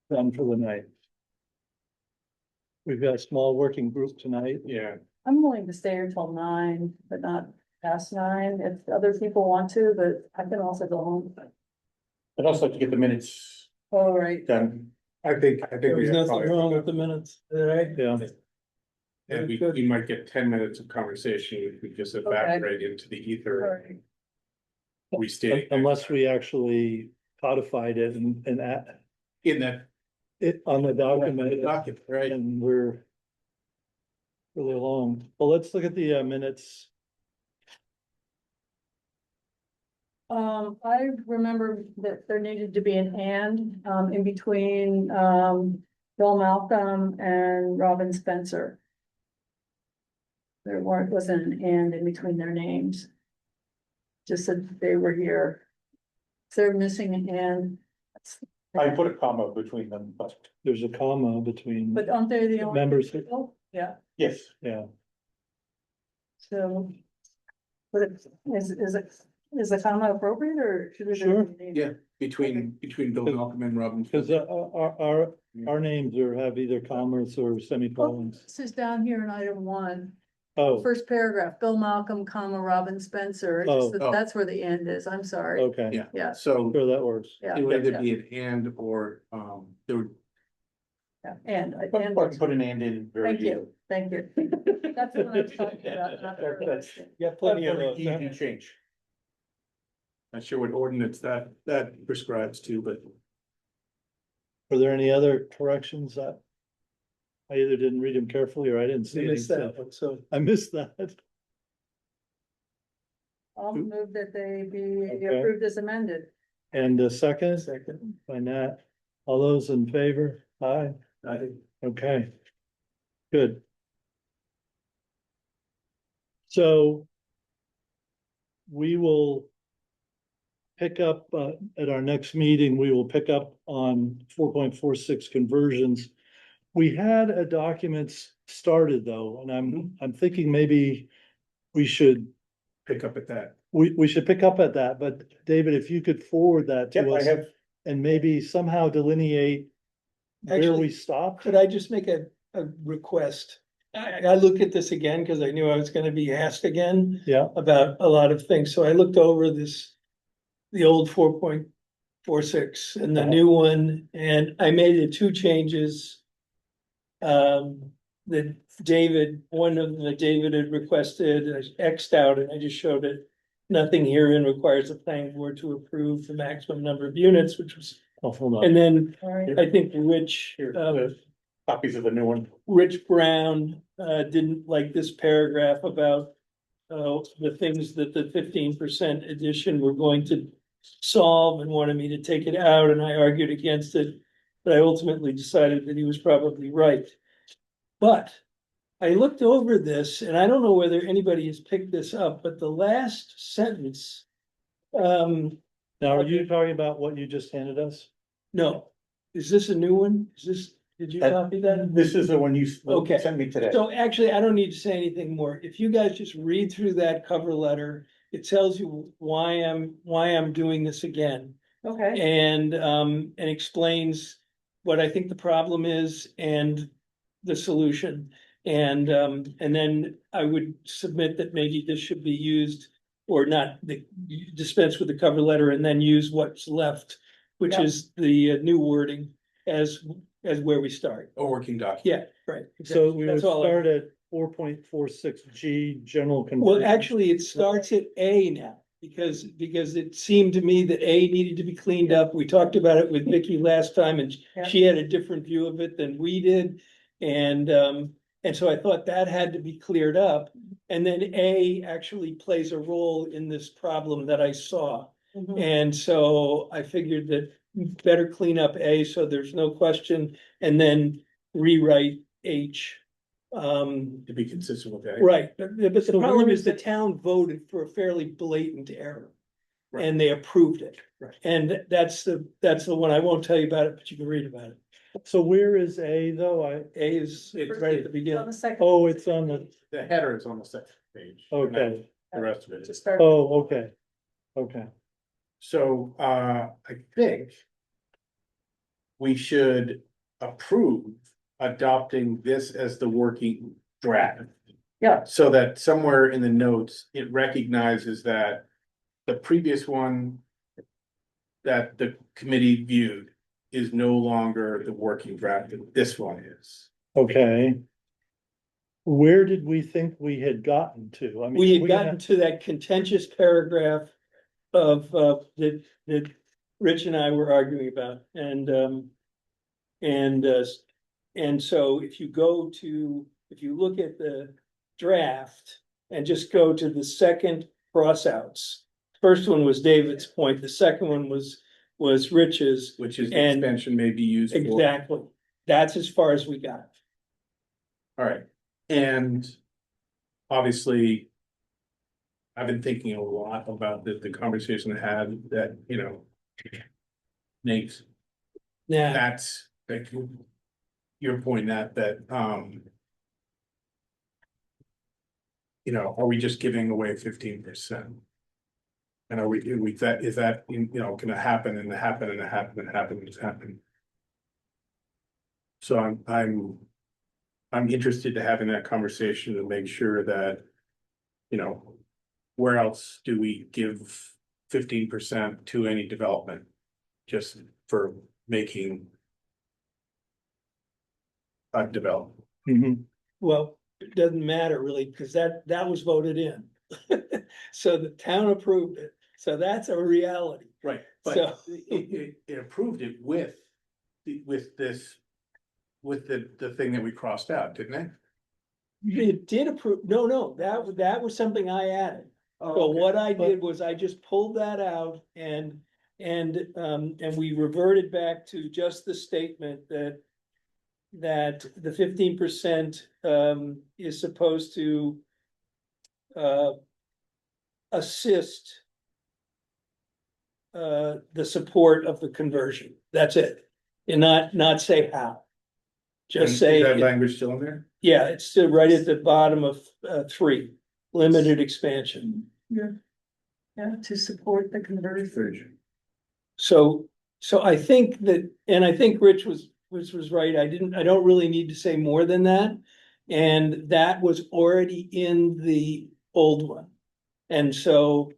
done for the night? We've got a small working group tonight. Yeah, I'm willing to stay here till 9, but not past 9 if other people want to, but I can also go home. I'd also like to get the minutes All right, done. I think. There was we have nothing probably- wrong with the minutes, right? Yeah, And we might get 10 minutes of conversation, if we just evaporate into the all ether, right. restating. unless we actually codified it and add In that it on the document. document, right? And we're really long. Well, let's look at the minutes. I remember that there needed to be an and, in between, Bill Malcolm and Robin Spencer. Wasn't an and in between their names. Just said they were here. So they're missing an and. I put a comma between them, but There's a comma between But aren't they the only? members. people? Yeah, yes, Yeah, so. But is the comma appropriate or should it? Sure. Yeah, between Bill Malcolm and Robin. because our names have either commas or semicolons. This is down here in item 1. Oh, First paragraph, Bill Malcolm, comma, Robin Spencer, it's just that Oh. that's where the end is, I'm sorry, okay. Yeah, yeah, so Sure, that works. yeah. it would either yeah, be an and or, there would, yeah, And, but and, put an and in very thank you. That's what I was talking about. not the- That's- You got plenty of Very those, huh? easy change. not sure what ordinance that prescribes to, but. Were there any other corrections that? I either didn't read them carefully or I didn't see You any, missed that one, so. I missed that. I'll move that they be Okay. approved as amended. And a second Second. by Nat, all those in favor? Aye, okay. Good. So. We will. Pick up, at our next meeting, we will pick up on 4.46 conversions. We had a documents started though, and I'm thinking maybe we should, Pick up at that. we should pick up at that, but David, if you could forward that Yep, to I us have, and maybe somehow delineate where Actually, we stopped. Could I just make a request? I looked at this again because I knew I was gonna be asked again Yeah, about a lot of things, so I looked over the old 4.46 and the new one, and I made the 2 changes. That one of them that David had requested, I X'd out and I just showed it. Nothing herein requires the planning board to approve the maximum number of units, which was, oh, hold on. and then All right, I think Rich, here, copies of the new one. Rich Brown, didn't like this paragraph about. The things that the 15% addition were going to solve and wanted me to take it out, and I argued against it. But I ultimately decided that he was probably right. But I looked over this, and I don't know whether anybody has picked this up, but the last sentence. Now, are you talking about what you just handed us? No, is this a new one? Did you copy that? This is the one you Okay. sent me today. So actually, I don't need to say anything more. If you guys just read through that cover letter, it tells you why I'm doing this again. okay, And explains what I think the problem is and the solution. And then I would submit that maybe this should be used or not, dispense with the cover letter and then use what's left, which Yeah. is the new wording as where we start. A working document. Yeah, right. So we would That's all I- start at 4.46G, general. Well, conversion. actually, it starts at A now, because it seemed to me that A needed to be cleaned up. We talked about it with Vicky last time, and Yeah. she had a different view of it than we did. And so I thought that had to be cleared up. And then A actually plays a role in this problem that I saw. mhm, And so I figured that better clean up A, so there's no question, and then rewrite H. To be consistent with that. Right, but the So problem where is is the it? town voted for a fairly blatant error. Right. And they approved it. Right. And that's the one, I won't tell you about it, but you can read about it. So where is A though? A is right at the on beginning. the second. Oh, it's on the, The header is on the second page. okay, The rest of it To is. start. oh, okay, okay. So, I think. We should approve adopting this as the working draft. Yeah. So that somewhere in the notes, it recognizes that the previous one. That the committee viewed is no longer the working draft, that this one is. Okay. Where did we think we had gotten to? I mean, We had gotten to that contentious paragraph of, that Rich and I were arguing about, and so if you look at the draft and just go to the second crossouts, first one was David's point, the second one was Rich's. Which is And- extension may be used for. Exactly. That's as far as we got. All right, and obviously. I've been thinking a lot about the conversation I had that, you know. Nate, Yeah, that's like. Your point that. You know, are we just giving away 15%? And are we, is that, you know, gonna happen and happen and happen and happen and happen? So I'm interested to having that conversation to make sure that, you know, where else do we give 15% to any development? Just for making a development. Mhm. well, it doesn't matter really, because that was voted in. So the town approved it, so that's a reality. Right, So- but it approved it with, this. With the thing that we crossed out, didn't it? It did approve, no, that was something I added. So what I did was I just pulled that out and we reverted back to just the statement that the 15% is supposed to assist the support of the conversion. That's it. And not say how. Just Is say, that language still in there? yeah, it's still right at the bottom of 3, limited expansion. Yeah, to support the conversion. So I think that, and I think Rich was right, I don't really need to say more than that. And that was already in the old one. And so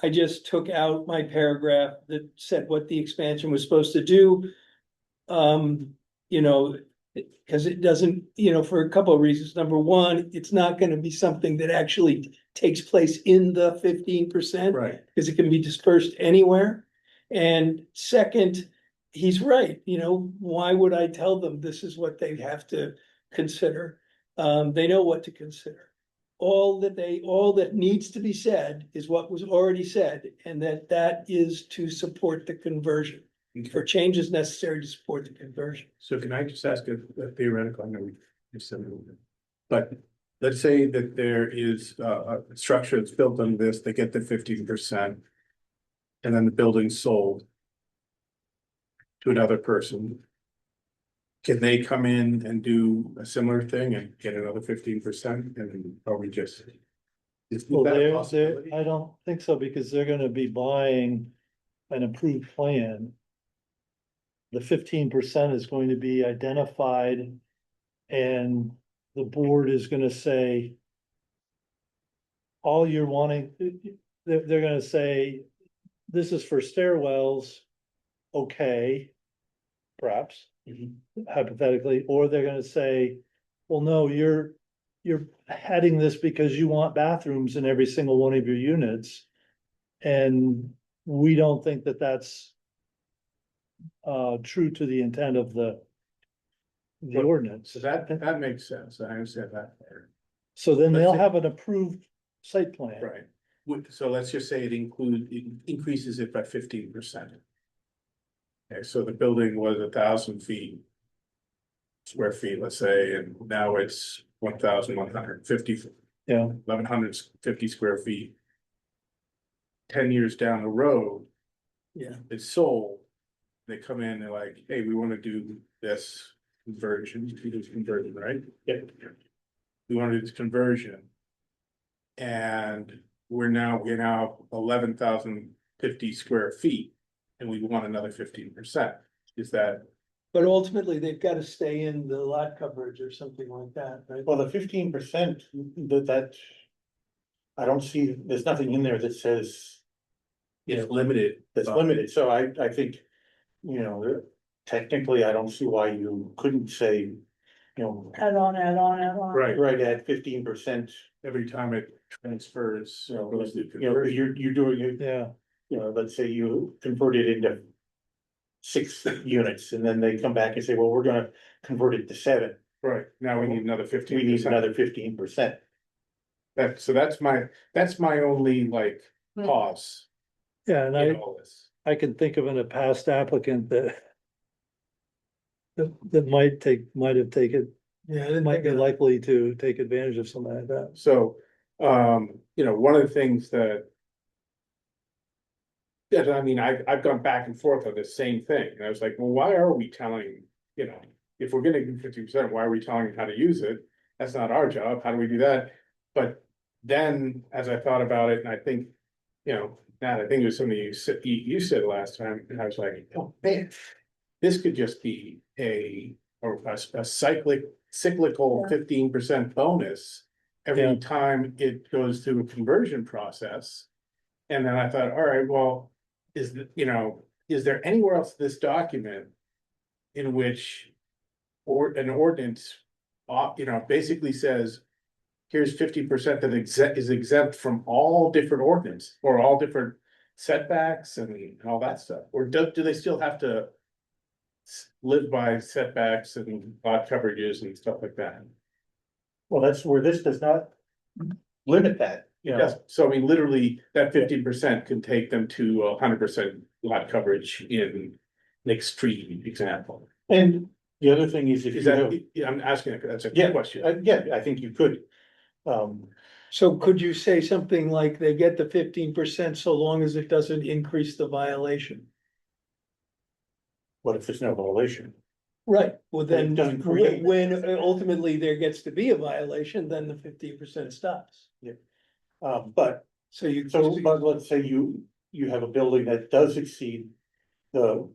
I just took out my paragraph that said what the expansion was supposed to do. You know, because it doesn't, you know, for a couple of reasons. Number one, it's not gonna be something that actually takes place in the 15%. Right. Because it can be dispersed anywhere. And second, he's right, you know, why would I tell them this is what they have to consider? They know what to consider. All that needs to be said is what was already said, and that is to support the conversion. For changes necessary to support the conversion. So can I just ask a theoretical, I know we said it, but let's say that there is a structure that's built on this, they get the 15%. And then the building's sold to another person. Can they come in and do a similar thing and get another 15%? And are we just? Is Well, that a they're, possibility? I don't think so, because they're gonna be buying an approved plan. The 15% is going to be identified. And the board is gonna say. All you're wanting, they're gonna say, this is for stairwells, okay. Perhaps, hypothetically, or they're gonna say, well, no, you're adding this because you want bathrooms in every single one of your units. And we don't think that that's true to the intent of the ordinance. So that makes sense. I understand that part. So then Let's they'll say- have an approved site plan. Right. So let's just say it increases it by 15%. Okay, so the building was 1,000 square feet, let's say, and now it's 1,150. Yeah. 1,150 square feet. 10 years down the road, Yeah. it's sold. They come in, they're like, hey, we wanna do this conversion, right? Yeah. We wanna do this conversion. And we're now 11,050 square feet, and we want another 15%. Is that? But ultimately, they've got to stay in the lot coverage or something like that, right? Well, the 15%, that. I don't see, there's nothing in there that says It's limited. that's limited, so I think, you know, technically, I don't see why you couldn't say. You know, Add on, add on, add on. Right, right at 15%, every time it transfers, you know, goes to you know, conversion. you're doing it, Yeah, you know, let's say you convert it into. 6 units, and then they come back and say, well, we're gonna convert it to 7, Right, now we need another 15%. we need another 15%. So that's my only like costs Yeah, and in all this. I can think of a past applicant that might have taken, Yeah, I didn't might think be of that. likely to take advantage of something like that. So, one of the things that I mean, I've gone back and forth on this same thing, and I was like, well, why are we telling, if we're gonna do 50%, why are we telling them how to use it? That's not our job, how do we do that? But then, as I thought about it, and I think, Nat, I think it was something you said last time, and I was like, oh, man, this could just be a cyclical Yeah. 15% bonus every Yeah. time it goes through a conversion process. And then I thought, all right, well, is there anywhere else in this document in which an ordinance, basically says, here's 50% that is exempt from all different ordinance or all different setbacks and all that stuff? Or do they still have to live by setbacks and lot coverages and stuff like that? Well, that's where this does not limit that, Yes, so I mean, literally, that 15% can take them to 100% lot coverage in an extreme example. And the other thing is if Is you have, that, I'm asking, that's a yeah, question. yeah, I think you could. So could you say something like they get the 15% so long as it doesn't increase the violation? What if there's no violation? Right, well It then, doesn't create- when ultimately there gets to be a violation, then the 15% stops. But, So you. but let's say you have a building that does exceed the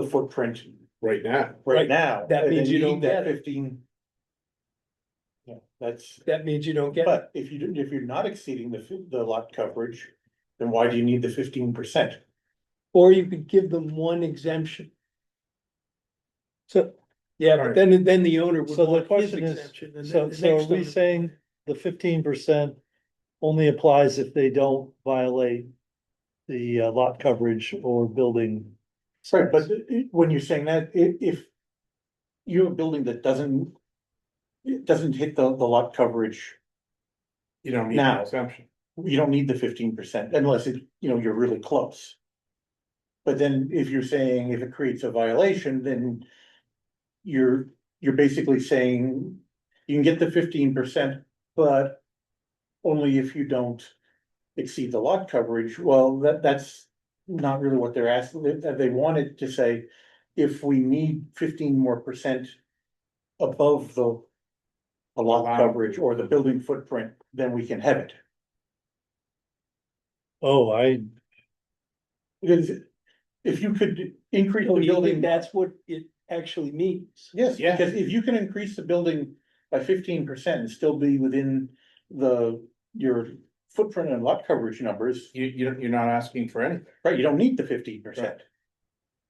footprint Right now, right Right, now. that and means then you don't need that get it. 15. Yeah, that's, That means you don't get, but if you're not exceeding the lot coverage, then why do you need the 15%? or you could give them one exemption. So, yeah, but Alright. then the owner would So the want his question is, exemption. and so, then the so are next we owner- saying the 15% only applies if they don't violate the lot coverage or building? Right, but when you're saying that, if you have a building that doesn't hit the lot coverage, you don't need an Now. exemption. you don't need the 15% unless you're really close. But then if you're saying if it creates a violation, then you're basically saying you can get the 15%, but only if you don't exceed the lot coverage. Well, that's not really what they're asking. They wanted to say, if we need 15% more above the lot Wow. coverage or the building footprint, then we can have it. Oh, Because if you could increase Oh, the you think building, that's what it actually means? yes, Yeah. because if you can increase the building by 15% and still be within your footprint and lot coverage numbers, You're not asking for anything. right, you don't need the 15%.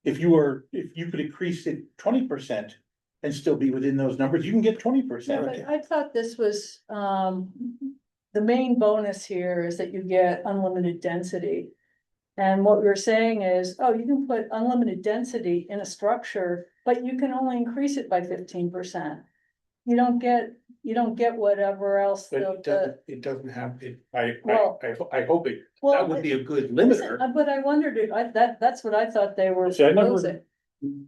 If you could increase it 20% and still be within those numbers, you can get 20%. But I thought this was, the main bonus here is that you get unlimited density. And what we're saying is, oh, you can put unlimited density in a structure, but you can only increase it by 15%. You don't get whatever else But it doesn't have, Well- I hope that well, would be a good listen, limiter. but I wondered, that's what I thought they were See, I proposing.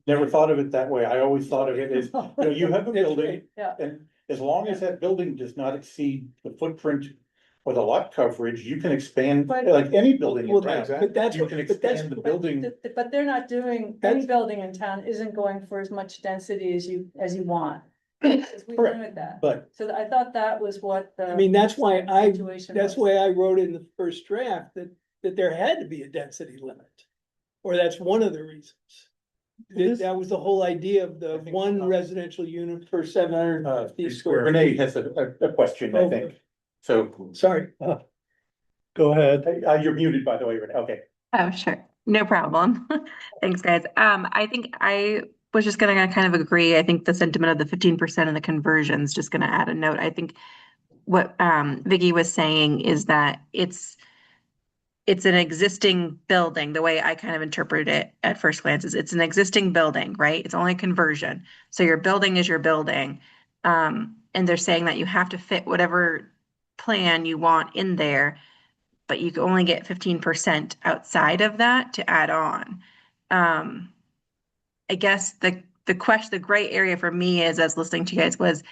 never thought of it that way. I always thought of it as, you have a That's building, great. Yeah. and as long as that building does not exceed the footprint or the lot coverage, you can expand, But- like any building in Well, town. exactly. but that's, You what- can but that's, expand the building. But they're not doing, That's- any building in town isn't going for as much density as you want. 'Cause we Correct. limit that. But So I thought that was what the. I mean, that's why situation that's was. why I wrote in the first draft that there had to be a density limit. Or that's one of the reasons. That was the whole idea of the one residential unit per 750 square. Renee has a question, I think. So, Sorry. go ahead. you're muted, by the way, Renee. Okay. Oh, sure. No problem. Thanks, guys. I think I was just gonna kind of agree. I think the sentiment of the 15% and the conversions, just gonna add a note. I think what Vicky was saying is that it's an existing building. The way I kind of interpret it at first glance is it's an existing building, right? It's only a conversion. So your building is your building. And they're saying that you have to fit whatever plan you want in there. but you can only get 15% outside of that to add on. I guess the gray area for me is, as listening to you guys, was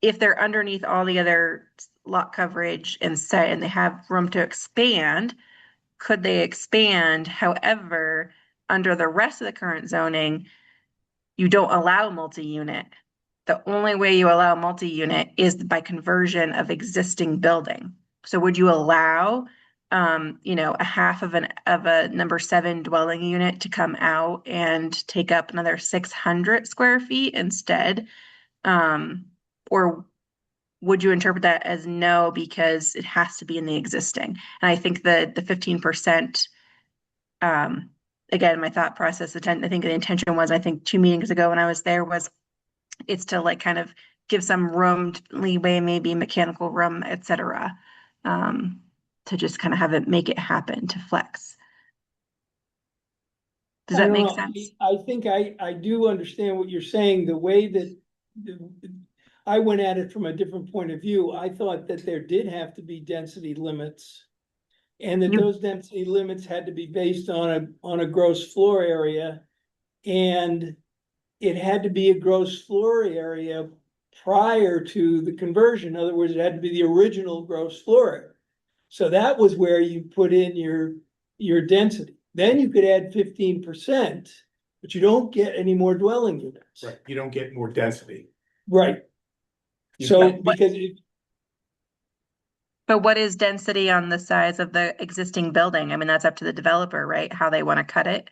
if they're underneath all the other lot coverage and set and they have room to expand, could they expand? However, under the rest of the current zoning, you don't allow multi-unit. The only way you allow multi-unit is by conversion of existing building. So would you allow, a half of a number 7 dwelling unit to come out and take up another 600 square feet instead? Or would you interpret that as no, because it has to be in the existing? And I think the 15%, again, my thought process, I think the intention was, I think 2 meetings ago when I was there, was it's to like kind of give some room, leeway, maybe mechanical room, etc. To just kind of have it, make it happen, to flex. Does I that don't make know. sense? I think I do understand what you're saying. The way that I went at it from a different point of view. I thought that there did have to be density limits. And that You- those density limits had to be based on a gross floor area. And it had to be a gross floor area prior to the conversion. In other words, it had to be the original gross floor area. So that was where you put in your density. Then you could add 15%, but you don't get any more dwelling units. Right, you don't get more density. Right. You So can't- because But what is density on the size of the existing building? I mean, that's up to the developer, right? How they want to cut it.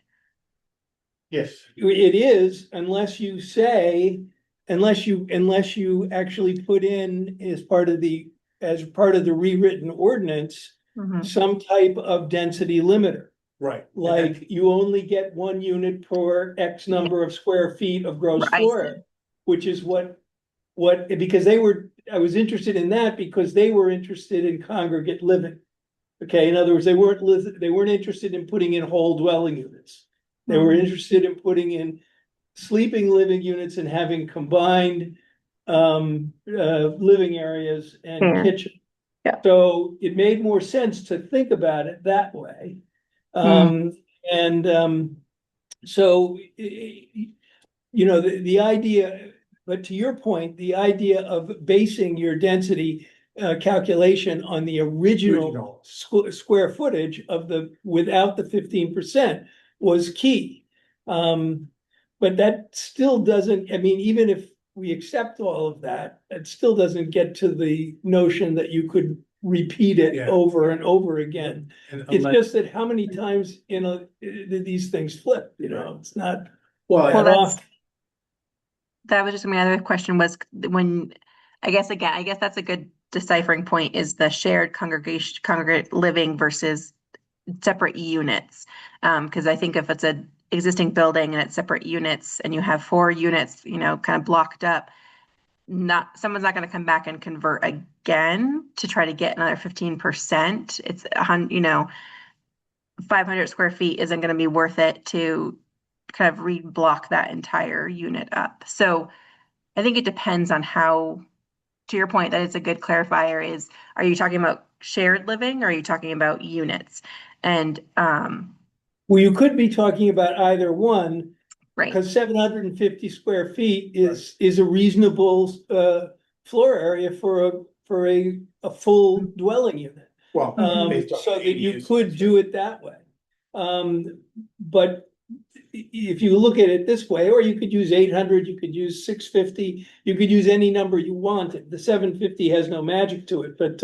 Yes, it is, unless you say, unless you actually put in as part of the rewritten ordinance, Mhm. some type of density limiter. Right. Like you only get 1 unit per X number of square feet of gross I floor see. area, which is because I was interested in that because they were interested in congregate living. Okay, in other words, they weren't interested in putting in whole dwelling units. They were Mhm. interested in putting in sleeping living units and having combined living areas and Fair. kitchen. Yeah. So it made more sense to think about it that way. And so, the idea, but to your point, the idea of basing your density calculation on the original square footage of without the 15% was key. But that still doesn't, I mean, even if we accept all of that, it still doesn't get to the notion that you could repeat it Yeah. over and over again. And It's unless- just that how many times, did these things flip, it's not Well, that that's- often. That was just my other question, was when, I guess that's a good deciphering point, is the shared congregate living versus separate units. Because I think if it's a existing building and it's separate units and you have 4 units, kind of blocked up, someone's not going to come back and convert again to try to get another 15%. It's 500 square feet isn't going to be worth it to kind of reblock that entire unit up. So I think it depends on how, to your point, that it's a good clarifier, is, are you talking about shared living or are you talking about units? And, Well, you could be talking about either one, right, because 750 square feet is a reasonable floor area for a full dwelling unit. Well, based on So that you ADUs. could do it that way. But if you look at it this way, or you could use 800, you could use 650, you could use any number you wanted. The 750 has no magic to it, but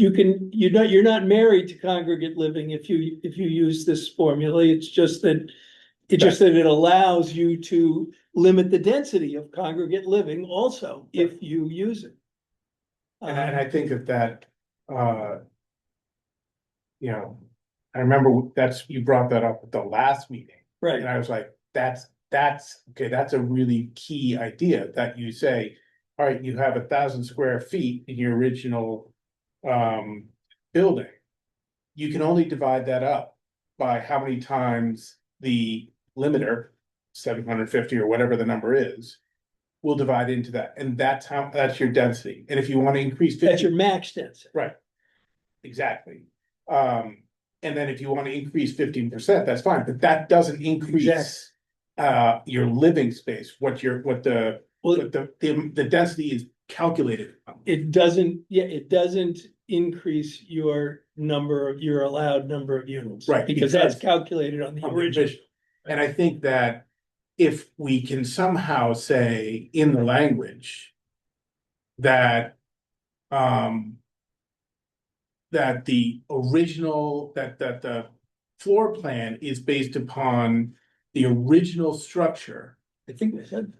you're not married to congregate living if you use this formula. It's just that it allows you to limit the density of congregate living also if you use it. And I think that, I remember you brought that up at the last meeting. Right. And I was like, that's okay, that's a really key idea, that you say, all right, you have 1,000 square feet in your original building. You can only divide that up by how many times the limiter, 750 or whatever the number is, will divide into that. And that's your density. And if you want to increase 50. That's your max density. Right. Exactly. And then if you wanna increase 15%, that's fine, but that doesn't increase. Exactly. Your living space, what the Well, the density is calculated. it doesn't, yeah, it doesn't increase your allowed number of units. Right, Because that's because- calculated on the on the original. original. And I think that if we can somehow say in the language that, that the original, that the floor plan is based upon the original structure, I think they said,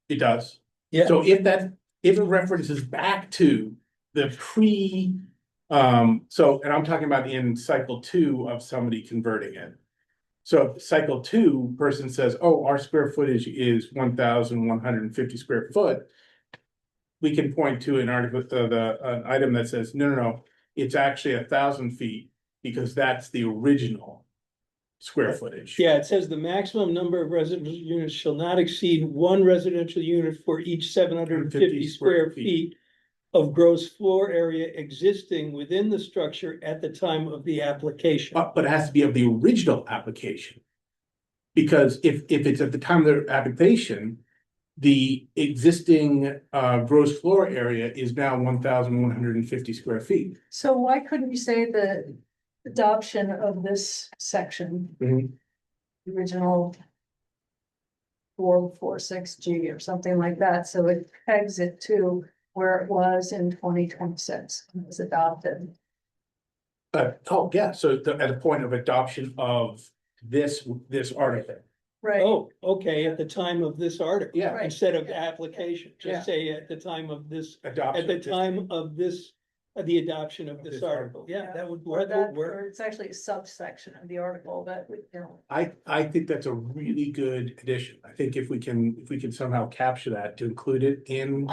it does. yeah, So if it references back to the and I'm talking about in cycle 2 of somebody converting it. So if cycle 2 person says, oh, our square footage is 1,150 square foot. We can point to an article, an item that says, no, it's actually 1,000 feet because that's the original square footage. yeah, it says the maximum number of residential units shall not exceed one residential unit for each 750 square feet of gross floor area existing within the structure at the time of the application. But it has to be of the original application. Because if it's at the time of the application, the existing gross floor area is now 1,150 square feet. So why couldn't you say the adoption of this section? Mhm. The original 446G or something like that, so it pegs it to where it was in 2026, when it was adopted. Oh, yeah, so at a point of adoption of this article. Right, Oh, okay, at the time of this article. Yeah. Right. Instead of application, Yeah. just say at the time of this, Adoption. at the time of this, the adoption of this This article. article. Yeah, that would or work, that that, would work. or it's actually a subsection of the article, but, you know. I think that's a really good addition. I think if we can somehow capture that to include it in.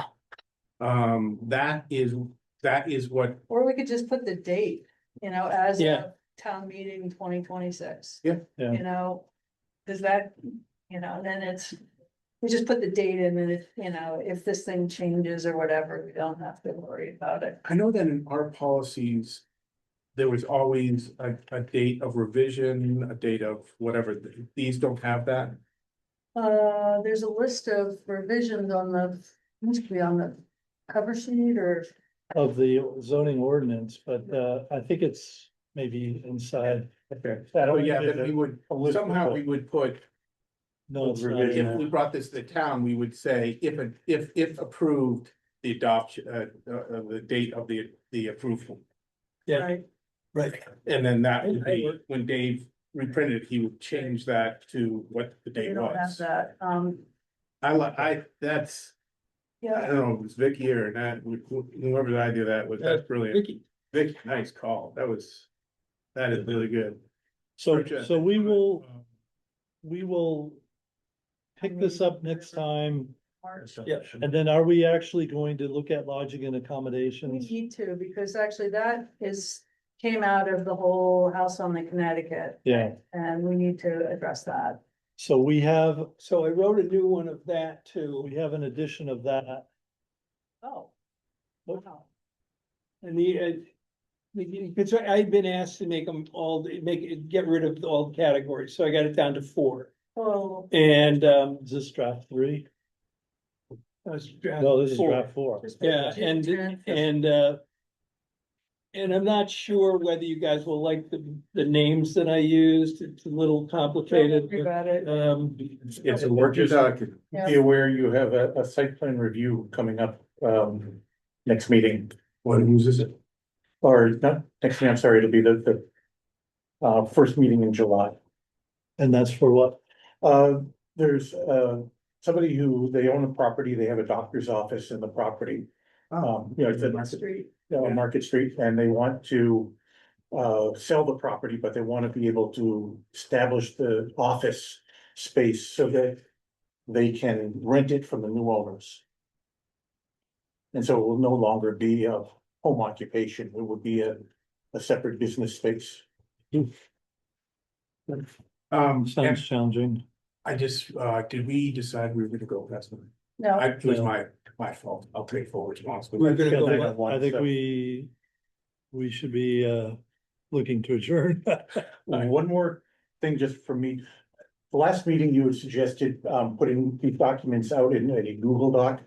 That is what, Or we could just put the date, you know, as Yeah. of town meeting 2026. Yeah. Yeah. You know, does that, you know, then it's, we just put the date in and it, you know, if this thing changes or whatever, we don't have to worry about it. I know that in our policies. There was always a date of revision, a date of whatever. These don't have that. There's a list of revisions on the, must be on the cover sheet or, Of the zoning ordinance, but I think it's maybe inside. Okay. I don't Oh, yeah, think then we would, a list of somehow the- we would put, No, it's not in Revision. if there. we brought this to the town, we would say, if approved. The adoption, the date of the approval. Yeah. right? Right. And then that would be, when Dave reprinted, he would change that to what the We date don't have was. that, That's, I yeah, don't know, if it was Vicky or not, whoever the idea of that was, that's brilliant. Vicky, Vicky, nice call, that is really good. So, Search so we engine. will pick this up next time. March. Yeah. And then are we actually going to look at lodging and We accommodations? need to, because actually that came out of the whole house on the Connecticut, Yeah, and we need to address that. so we have, so I wrote a new one of that too, we have an edition of that. Oh. Wow. and because I'd been asked to make them all, get rid of all the categories, so I got it down to 4. Oh, And, Is this draft 3? that's draft No, this is 4. draft 4. just put Yeah, June 10th. And I'm not sure whether you guys will like the names that I used, it's a little Don't complicated. worry about it. It's a working document. Yeah. Be aware you have a site plan review coming up, next meeting. Who's this? Or not, next meeting, I'm sorry, it'll be the first meeting in July. And that's for what? There's, somebody who, they own a property, they have a doctor's office in the property. It's a Street. Market Street, and they want to sell the property, but they want to be able to establish the office space so that they can rent it from the new owners. And so it will no longer be a home occupation, it would be a separate business space. Sounds challenging. I just, did we decide we were gonna go past them? No, It was No. my fault, I'll take full We're responsibility. gonna go I what? think- I think we we should be looking to adjourn. One more thing just from me. The last meeting you had suggested, putting these documents out in a Google Doc.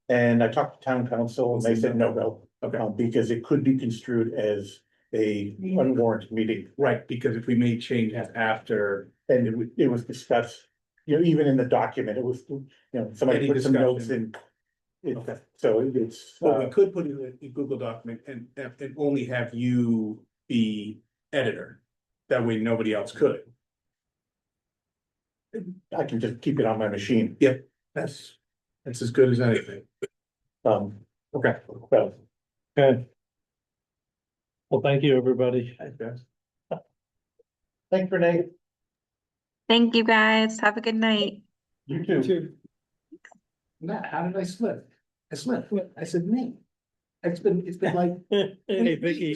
And I talked to town council and they said no. Okay. Because it could be construed as a unwarranted meeting. Right, because if we made changes after, And it was discussed, you know, even in the document, it was, you know, somebody Any put some notes in. Okay. So it's, well, we could put it in a Google document and only have you be editor. That way nobody else could. I can just keep it on my machine. That's as good as anything. Okay, well, Okay. Well, thank you, everybody. Thanks, guys. thanks, Renee. Thank you, guys. Have a good night. You too. To- Matt, how did I slip? I slipped. I said me. It's been like. Hey, Vicky.